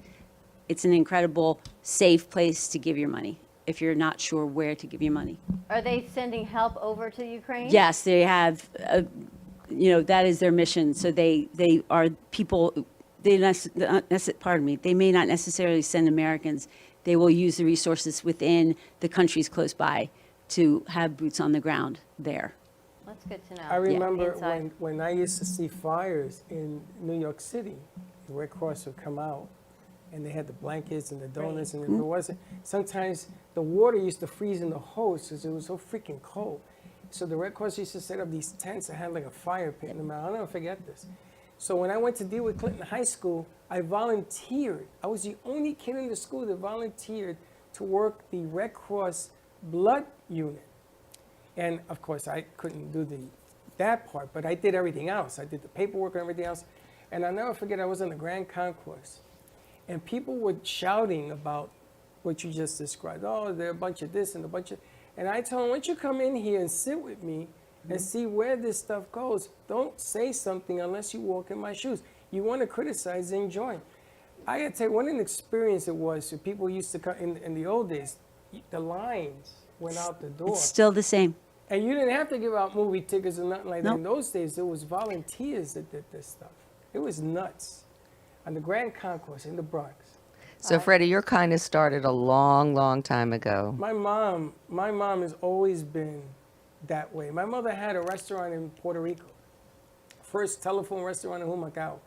it's an incredible, safe place to give your money if you're not sure where to give your money. Are they sending help over to Ukraine? Yes, they have, that is their mission. So they are people, they may not necessarily send Americans. They will use the resources within the countries close by to have boots on the ground there. That's good to know. I remember Inside. when I used to see fires in New York City, the Red Cross would come out and they had the blankets and the donuts, and if it wasn't, sometimes the water used to freeze in the hose because it was so freaking cold. So the Red Cross used to set up these tents that had like a fire pit in them. I'll never forget this. So when I went to deal with Clinton High School, I volunteered. I was the only kid in the school that volunteered to work the Red Cross blood unit. And of course, I couldn't do that part, but I did everything else. I did the paperwork and everything else. And I'll never forget, I was in the Grand Concourse, and people were shouting about what you just described. Oh, they're a bunch of this and a bunch of... And I told them, why don't you come in here and sit with me and see where this stuff goes. Don't say something unless you walk in my shoes. You want to criticize, then join. I got to tell you, what an experience it was. So people used to come, in the old days, the lines went out the door. It's still the same. And you didn't have to give out movie tickets or nothing like that. Nope. In those days, it was volunteers that did this stuff. It was nuts. On the Grand Concourse in the Bronx. So, Freddie, your kindness started a long, long time ago. My mom has always been that way. My mother had a restaurant in Puerto Rico. First telephone restaurant in Humacao.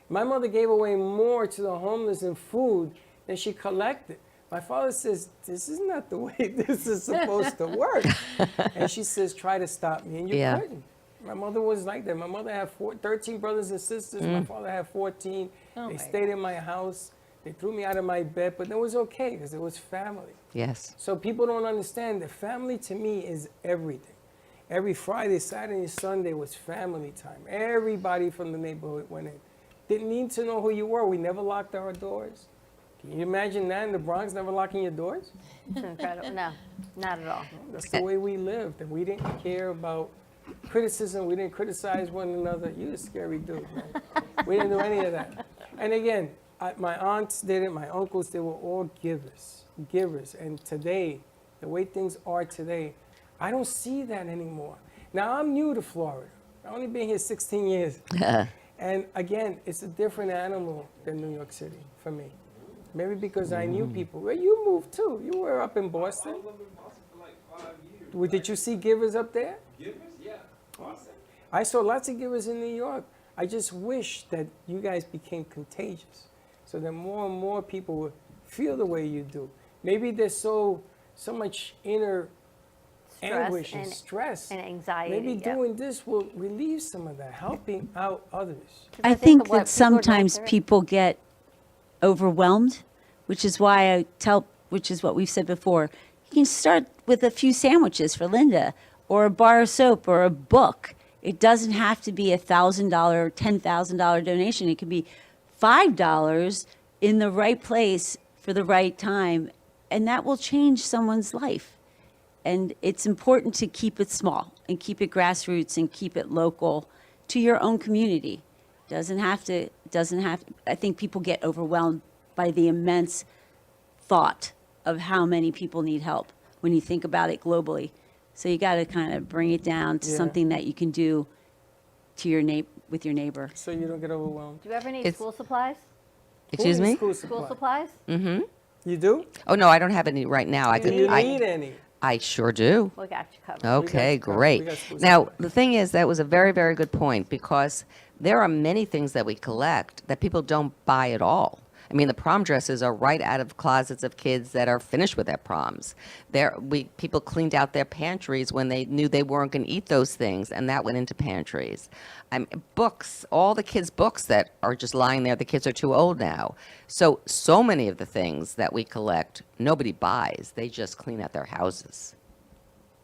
My mother gave away more to the homeless in food than she collected. My father says, this is not the way this is supposed to work. And she says, try to stop me, and you couldn't. My mother was like that. My mother had 13 brothers and sisters. My father had 14. They stayed in my house. They threw me out of my bed, but it was okay because it was family. Yes. So people don't understand that family to me is everything. Every Friday, Saturday, Sunday was family time. Everybody from the neighborhood went in. Didn't need to know who you were. We never locked our doors. Can you imagine that in the Bronx, never locking your doors? It's incredible. No, not at all. That's the way we lived, and we didn't care about criticism. We didn't criticize one another. You're a scary dude, man. We didn't do any of that. And again, my aunts did it, my uncles, they were all givers. And today, the way things are today, I don't see that anymore. Now, I'm new to Florida. I've only been here 16 years. And again, it's a different animal than New York City for me. Maybe because I knew people. Well, you moved too. You were up in Boston. I lived in Boston for like 5 years. Well, did you see givers up there? Givers? Yeah. Awesome. I saw lots of givers in New York. I just wish that you guys became contagious so that more and more people would feel the way you do. Maybe there's so much inner anguish and stress and anxiety. Maybe doing this will relieve some of that, helping out others. I think that sometimes people get overwhelmed, which is why which is what we've said before. You can start with a few sandwiches for Linda, or a bar of soap, or a book. It doesn't have to be $1,000 or $10,000 donation. It could be $5 in the right place for the right time, and that will change someone's life. And it's important to keep it small and keep it grassroots and keep it local to your own community. Doesn't have to, I think people get overwhelmed by the immense thought of how many people need help when you think about it globally. So you got to kind of bring it down to something that you can do to your with your neighbor. So you don't get overwhelmed. Do you ever need school supplies? Excuse me? School supplies? Mm-hmm. You do? Oh, no, I don't have any right now. Do you need any? I sure do. We got you covered. Okay, We got great. school Now, the thing is, that was a very, very good point, because there are many things that we collect that people don't buy at all. I mean, the prom dresses are right out of closets of kids that are finished with their proms. People cleaned out their pantries when they knew they weren't going to eat those things, and that went into pantries. Books, all the kids' books that are just lying there, the kids are too old now. So many of the things that we collect, nobody buys. They just clean out their houses.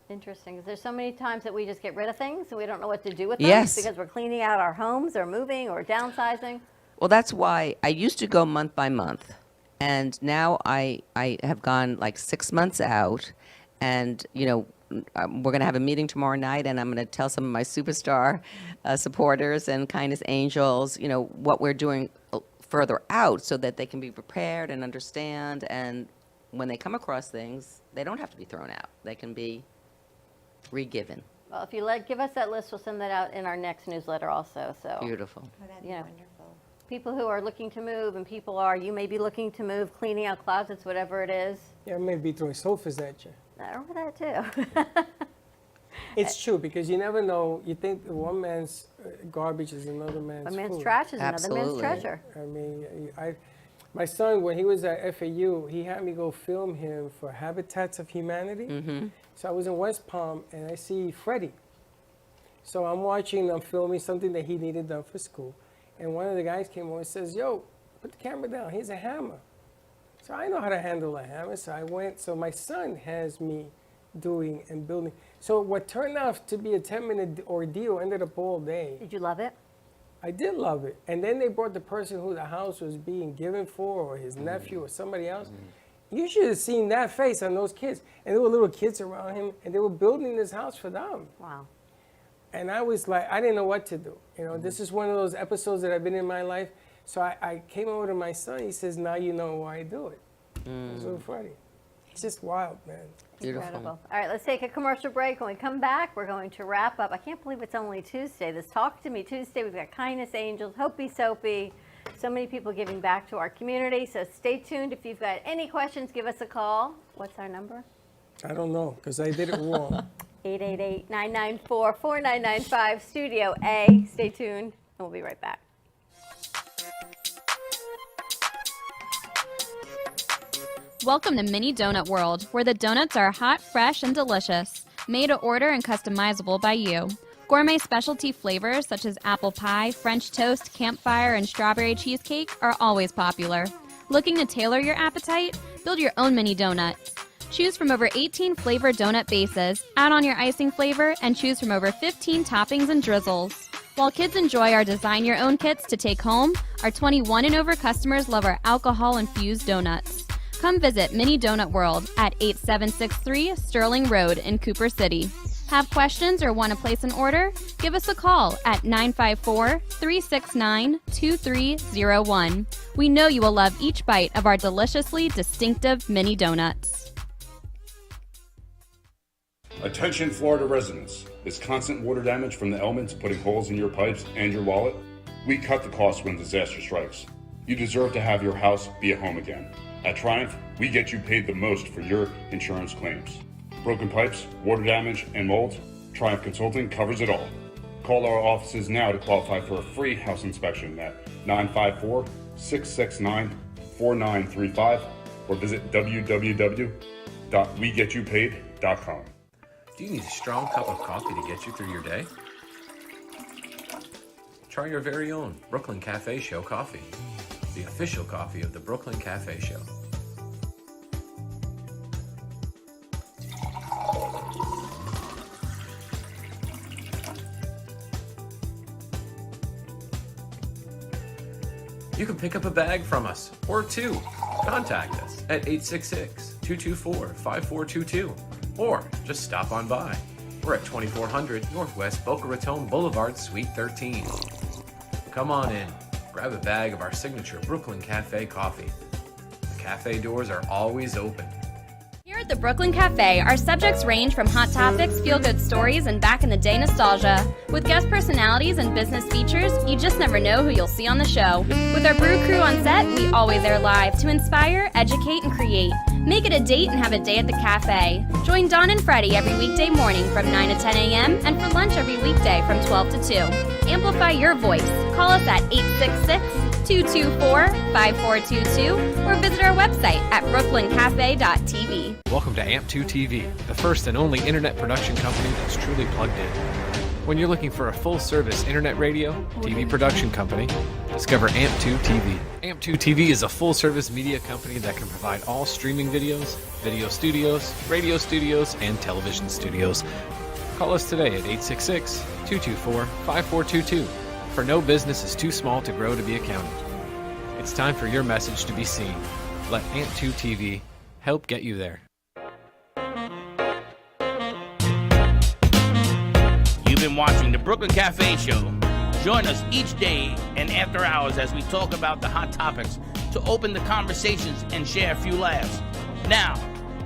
Interesting. There's so many times that we just get rid of things and we don't know what to do with them Yes. because we're cleaning out our homes or moving or downsizing. Well, that's why I used to go month by month, and now I have gone like 6 months out, and we're going to have a meeting tomorrow night, and I'm going to tell some of my superstar supporters and Kindness Angels, what we're doing further out so that they can be prepared and understand, and when they come across things, they don't have to be thrown out. They can be re-given. Well, if you give us that list, we'll send that out in our next newsletter also. So Beautiful. Oh, that'd be wonderful. People who are looking to move, and you may be looking to move, cleaning out closets, whatever it is. Yeah, I may be throwing sofas at you. I remember that too. It's true, because you never know. You think one man's garbage is another man's One man's food. trash is another man's treasure. I mean, my son, when he was at FAU, he had me go film him for Habitats of Humanity. Mm-hmm. So I was in West Palm, and I see Freddie. So I'm filming something that he needed done for school. And one of the guys came over and says, "Yo, put the camera down. Here's a hammer." So I know how to handle a hammer. So my son has me doing and building. So what turned out to be a 10-minute ordeal ended up all day. Did you love it? I did love it. And then they brought the person who the house was being given for, or his nephew or somebody else. You should have seen that face on those kids. And there were little kids around him, and they were building this house for them. Wow. And I was like, I didn't know what to do. This is one of those episodes that I've been in my life. So I came over to my son. He says, "Now you know why I do it." It's so funny. It's just wild, man. Beautiful. Incredible. All right, let's take a commercial break. When we come back, we're going to wrap up. I can't believe it's only Tuesday. This Talk to Me Tuesday. We've got Kindness Angels, Hopi Soapy, so many people giving back to our community. So stay tuned. If you've got any questions, give us a call. What's our number? I don't know, because I did it wrong. 888-994-4995, Studio A. Stay tuned, and we'll be right back. Welcome to Mini Donut World, where the donuts are hot, fresh, and delicious, made to order and customizable by you. Gourmet specialty flavors such as apple pie, French toast, campfire, and strawberry cheesecake are always popular. Looking to tailor your appetite? Build your own mini donut. Choose from over 18 flavor donut bases, add on your icing flavor, and choose from over 15 toppings and drizzles. While kids enjoy our design your own kits to take home, our 21 and over customers love our alcohol-infused donuts. Come visit Mini Donut World at 8763 Sterling Road in Cooper City. Have questions or want to place an order? Give us a call at 954-369-2301. We know you will love each bite of our deliciously distinctive mini donuts. Attention Florida residents. Is constant water damage from the elements putting holes in your pipes and your wallet? We cut the cost when disaster strikes. You deserve to have your house be a home again. At Triumph, we get you paid the most for your insurance claims. Broken pipes, water damage, and mold? Triumph Consulting covers it all. Call our offices now to qualify for a free house inspection at 954-669-4935 or visit www.wegetYouPaid.com. Do you need a strong cup of coffee to get you through your day? Try your very own Brooklyn Cafe Show coffee, the official coffee of the Brooklyn Cafe Show. You can pick up a bag from us, or two. Contact us at 866-224-5422, or just stop on by. We're at 2400 Northwest Boca Raton Boulevard, Suite 13. Come on in, grab a bag of our signature Brooklyn Cafe coffee. The cafe doors are always open. Here at the Brooklyn Cafe, our subjects range from hot topics, feel-good stories, and back-in-the-day nostalgia. With guest personalities and business features, you just never know who you'll see on the show. With our brew crew on set, we always air live to inspire, educate, and create. Make it a date and have a day at the cafe. Join Dawn and Freddie every weekday morning from 9 to 10 a.m. and for lunch every weekday from 12 to 2. Amplify your voice. Call us at 224-5422 or visit our website at brooklyncafe.tv. Welcome to AMP2 TV, the first and only internet production company that's truly plugged in. When you're looking for a full-service internet radio, TV production company, discover AMP2 TV. AMP2 TV is a full-service media company that can provide all streaming videos, video studios, radio studios, and television studios. Call us today at 866-224-5422. For no business is too small to grow to be accounted. It's time for your message to be seen. Let AMP2 TV help get you there. You've been watching the Brooklyn Cafe Show. Join us each day and after hours as we talk about the hot topics to open the conversations and share a few laughs. Now,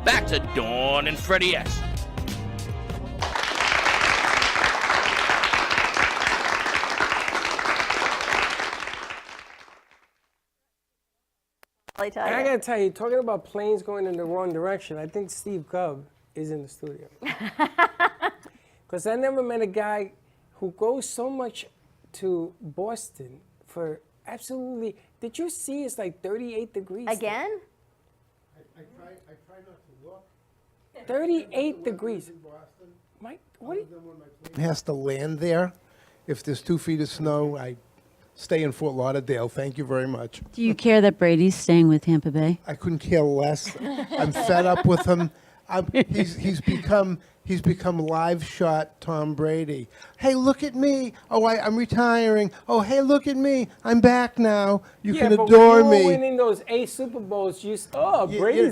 back to Dawn and Freddie S. And I gotta tell you, talking about planes going in the wrong direction, I think Steve Gubb is in the studio. Because I never met a guy who goes so much to Boston for absolutely. Did you see it's like 38 degrees? Again? I try not to look. 38 degrees. Mike, what? It has to land there. If there's 2 feet of snow, I stay in Fort Lauderdale. Thank you very much. Do you care that Brady's staying with Tampa Bay? I couldn't care less. I'm fed up with him. He's become live shot Tom Brady. Hey, look at me. Oh, I'm retiring. Oh, hey, look at me. I'm back now. You can adore when me. you were winning those 8 Super Bowls, Brady's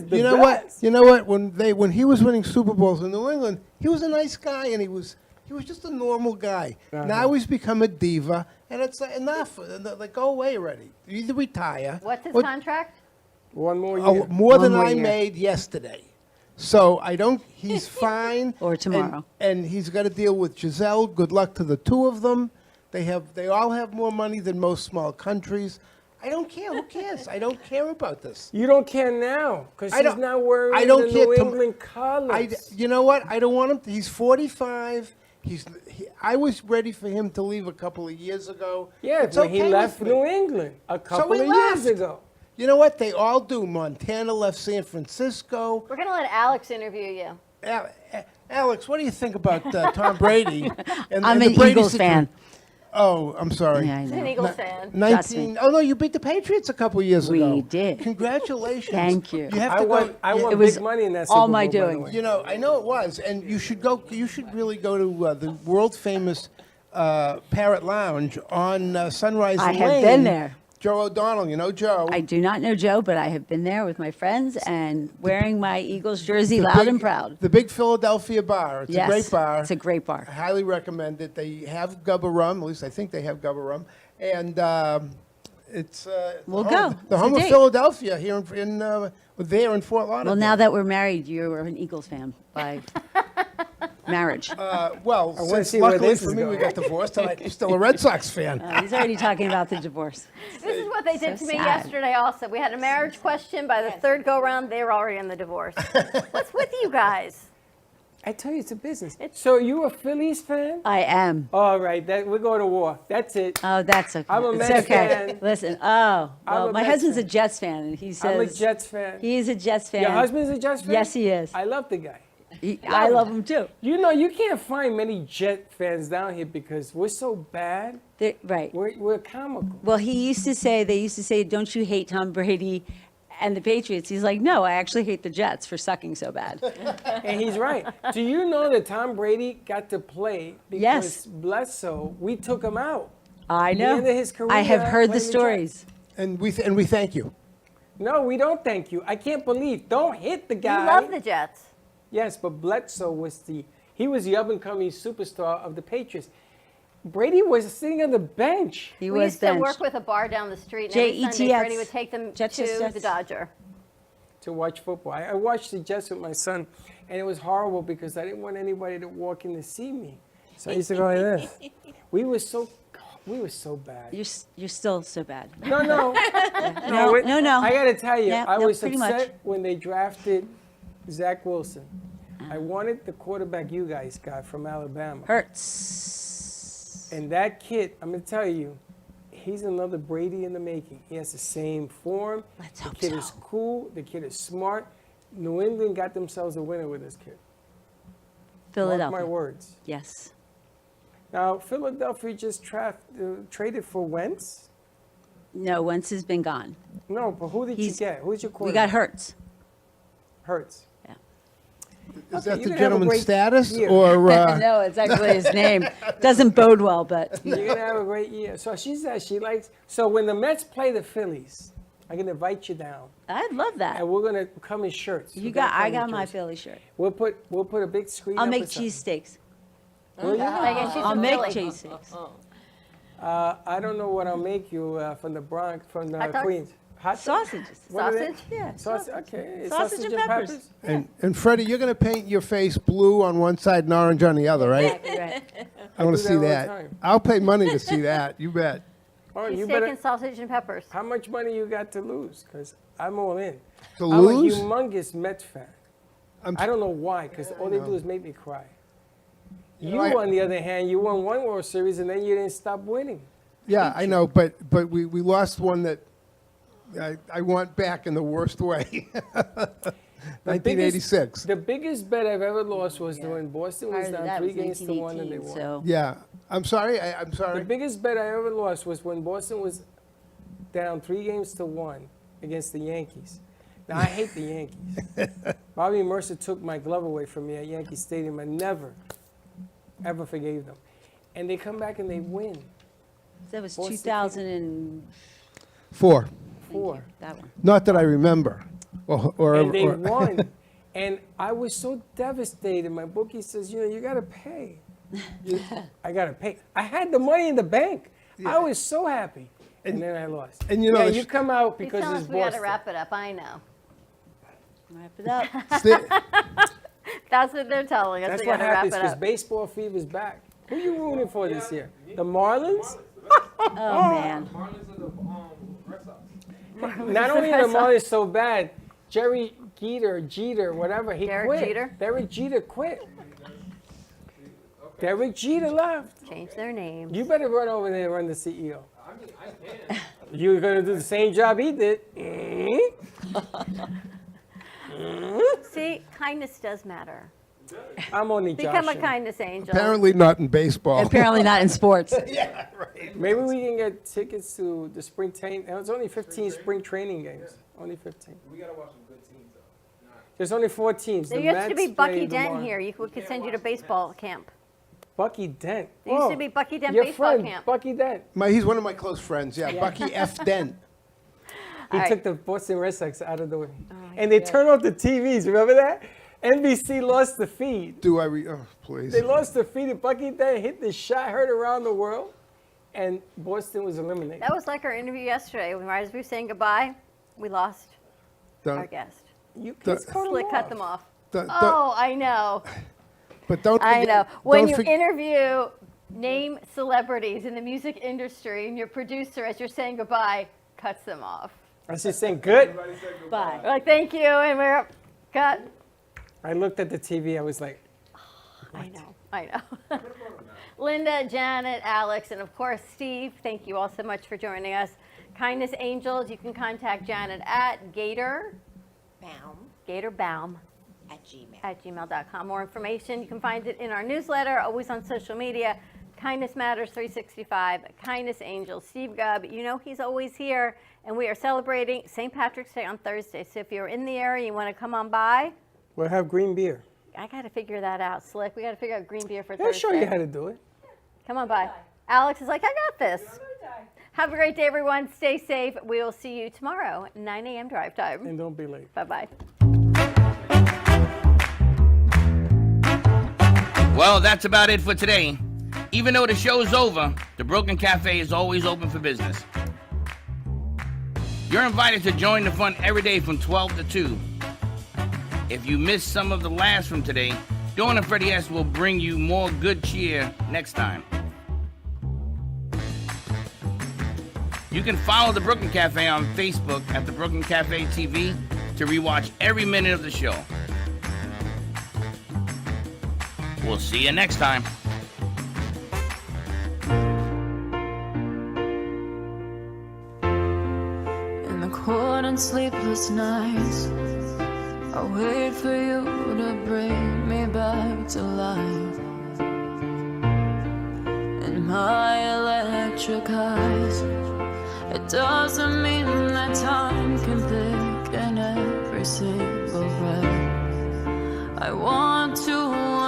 the you know best. what? You know what? When he was winning Super Bowls in New England, he was a nice guy and he was just a normal guy. Now he's become a diva, and it's like, enough. Like, go away already. You either retire. What's his contract? One more year. Oh, more than One more I year. made yesterday. So I don't. He's fine. Or tomorrow. And he's got to deal with Giselle. Good luck to the two of them. They all have more money than most small countries. I don't care. Who cares? I don't care about this. You don't care now because I he's don't- not wearing I don't the care New tom- England colors. You know what? I don't want him. He's 45. I was ready for him to leave a couple of years ago. Yeah, It's when he okay left with me. New England a couple he of years left. ago. You know what? They all do. Montana left San Francisco. We're going to let Alex interview you. Alex, what do you think about Tom Brady? I'm the an Brady Eagles situa- fan. Oh, I'm sorry. Yeah, I He's know. an Eagles fan. 19. Oh no, you beat the Patriots a couple years ago. We did. Congratulations. Thank you. You have I to won, go. I won It was big money in that all Super my Bowl, by the doing. way. You know, I know it was, and you should go. You should really go to the world famous Parrot Lounge on Sunrise I Lane. have been there. Joe O'Donnell, you know Joe. I do not know Joe, but I have been there with my friends and wearing my Eagles jersey The loud big- and proud. The big Philadelphia bar. It's Yes, a great bar. it's a great bar. I highly recommend it. They have Gubba rum. At least I think they have Gubba rum, and it's We'll the go. home, the It's a home of date. Philadelphia here there in Fort Lauderdale. Well, now that we're married, you're an Eagles fan by marriage. Well, I wanna since see where luckily this for is me we going. got divorced, and I'm still a Red Sox fan. He's already talking about the divorce. This is what they did So to me sad. yesterday also. We had a marriage question. By the third go-round, they were already in the divorce. What's with you guys? I tell you, it's a business. So you a Phillies fan? I am. All right, we're going to war. That's it. Oh, that's okay. I'm a It's Mets okay. fan. Listen, well, I'm a my Mets husband's fan. a Jets fan, and he says I'm a Jets fan. He is a Jets fan. Your husband's a Jets fan? Yes, he is. I love the guy. I love him too. You know, you can't find many Jet fans down here because we're so bad. Right. We're comical. Well, they used to say, don't you hate Tom Brady and the Patriots? He's like, no, I actually hate the Jets for sucking so bad. And he's right. Do you know that Tom Brady got to play because Yes. Bledsoe, we took him out? I At the know. end of his career, I have heard the playing Jets. stories. And we thank you. No, we don't thank you. I can't believe. Don't hit the You guy. love the Jets. Yes, but Bledsoe was the up-and-coming superstar of the Patriots. Brady was sitting on the bench. He We was used to benched. work with a bar down the street, and every Sunday J-E-T-S. Freddie would take them Jets, to Jets, the Jets. Dodger. To watch football. I watched the Jets with my son, and it was horrible because I didn't want anybody to walk in to see me. So I used to go like this. We were so bad. You're still so bad. No. No, wait. no. I got to tell you, Yeah, I no, was pretty upset much. when they drafted Zach Wilson. I wanted the quarterback you guys got from Alabama. Hurts. And that kid, I'm going to tell you, He's another Brady in the making. He has the same form. The kid is cool. The kid is smart. New England got themselves a winner with this kid. Philadelphia. Mark my words. Yes. Now, Philadelphia just traded for Wentz. No, Wentz has been gone. No, but who did you get? Who's your We quarterback? got Hurts. Hurts. Yeah. Is that you're the gonna have a gentleman's great status year. or? No, it's actually his name. Doesn't bode well, but. You're gonna have a great year. So she says she likes. So when the Mets play the Phillies, I'm gonna invite you down, I'd love that. and we're gonna come in shirts. You We're got. gonna I come in got my shirts. Philly shirt. We'll put a big screen. I'll up make or something. cheesesteaks. Will you? I guess she's I'll from make Philly. cheesesteaks. I don't know what I'll make you from the Bronx, from Hot dogs? Queens. Hot dogs? Sausages. What are they? Sausage? Yeah. Sausage. Okay. Sausage and peppers. And Freddie, you're going to paint your face blue on one side and orange on the other, right? Exactly right. I want to do see that all the that. time. I'll pay money to see that. You bet. Oh, you Cheesesteak better. and sausage and peppers. How much money you got to lose? Because I'm all in. To I'm lose? a humongous Mets fan. I don't know why, because all they do is make me cry. You, know, on the other hand, you won one World Series and then you didn't stop winning. Yeah, I know, but we lost one that I want back in the worst way. 1986. The biggest bet I've ever lost was when Boston was Prior to down that 3 was games to 1 and they 1918, won. so Yeah. I'm sorry. I'm sorry. The biggest bet I ever lost was when Boston was down 3 games to 1 against the Yankees. Now, I hate the Yankees. Bobby Mercer took my glove away from me at Yankee Stadium. I never, ever forgave them. And they come back and they win. That was Boston 2004. 4. That one. Not that I remember. And they won. And I was so devastated. My bookie says, you got to pay. I got to pay. I had the money in the bank. I was so happy. And then I lost. And you know, you come out He's because telling it's us we got to Boston. wrap it up. I know. Wrap it up. That's what they're telling us. That's we what got to wrap happens it because up. baseball fever's back. Who you rooting for this year? The Marlins? Oh, man. Marlins are the Red Sox. Not only are the Marlins so bad, Jerry Jeter, whatever, he Derek quit. Jeter? Derek Jeter quit. Derek Jeter left. Change their names. You better run over there and run the CEO. I mean, I can. You're going to do the same job he did. See, kindness does matter. I'm only Become a joshing. kindness angel. Apparently not in baseball. Apparently not in sports. Yeah, right. Maybe we can get tickets to the spring training. It's only 15 spring training games. Only 15. We gotta watch some good teams though. There's only 4 teams. There The used to be Mets play Bucky the Dent Marlins. here. We could send you to baseball camp. Bucky Dent. There used to Oh, be Bucky Dent your baseball friend, camp. Bucky Dent. He's one of my close friends. Yeah, Bucky F. Dent. He All took right. the Boston Red Sox out of the way. And they turned off the TVs. Remember that? NBC lost the feed. Oh, please. They lost the feed. And Bucky Dent hit the shot, heard around the world, and Boston was eliminated. That was like our interview yesterday. When as we were saying goodbye, we lost our guest. You Don't- just cut Slick him cut off. them off. Don't- Oh, I know. But don't I forget- know. When don't you forg- interview name celebrities in the music industry and your producer, as you're saying goodbye, cuts them off. I was just saying, good. Bye. We're like, thank you, and we're cut. I looked at the TV. I was like, I know. Linda, Janet, Alex, and of course, Steve, thank you all so much for joining us. Kindness Angels, you can contact Janet at Gatorbaum at gmail.com. More information, you can find it in our newsletter, always on social media. Kindness Matters 365, Kindness Angels, Steve Gubb. You know he's always here, and we are celebrating St. Patrick's Day on Thursday. So if you're in the area, you want to come on by, we'll have green beer. I got to figure that out, Slick. We got to figure out green beer for They'll Thursday. show you how to do it. Come on by. Alex is like, I got this. Have a great day, everyone. Stay safe. We will see you tomorrow, 9 a.m. drive time. And don't be late. Bye-bye. Well, that's about it for today. Even though the show's over, the Brooklyn Cafe is always open for business. You're invited to join the fun every day from 12 to 2. If you missed some of the laughs from today, Dawn and Freddie S. will bring you more good cheer next time. You can follow the Brooklyn Cafe on Facebook at the Brooklyn Cafe TV to rewatch every minute of the show. We'll see you next time. alone and sleepless nights. I wait for you to bring me back to life. In my electric eyes, it doesn't mean that time can pick in every single breath. I want to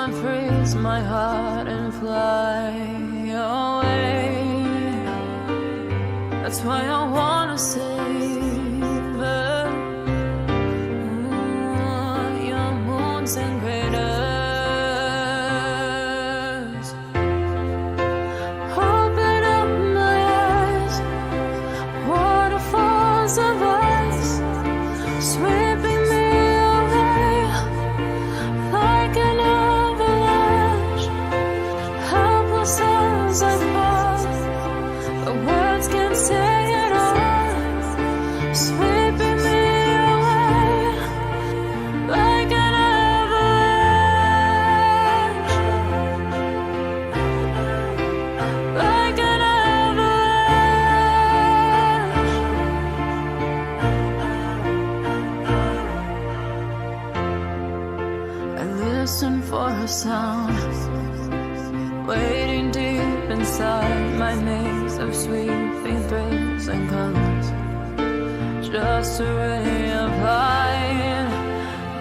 unfreeze my heart and fly away. That's why I wanna save it. Your moons and craters. Open up my eyes, waterfalls of ice, sweeping me away like an avalanche. Helpless as I fall, the words can't say it all. Sweeping me away like an avalanche. Like an avalanche. I listen for a sound, waiting deep inside my maze of sweeping thrills and colors. Just a ray of light,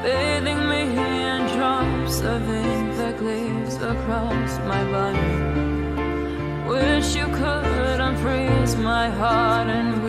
bathing me in drops of ink that gleams across my body. Wish you could unfreeze my heart and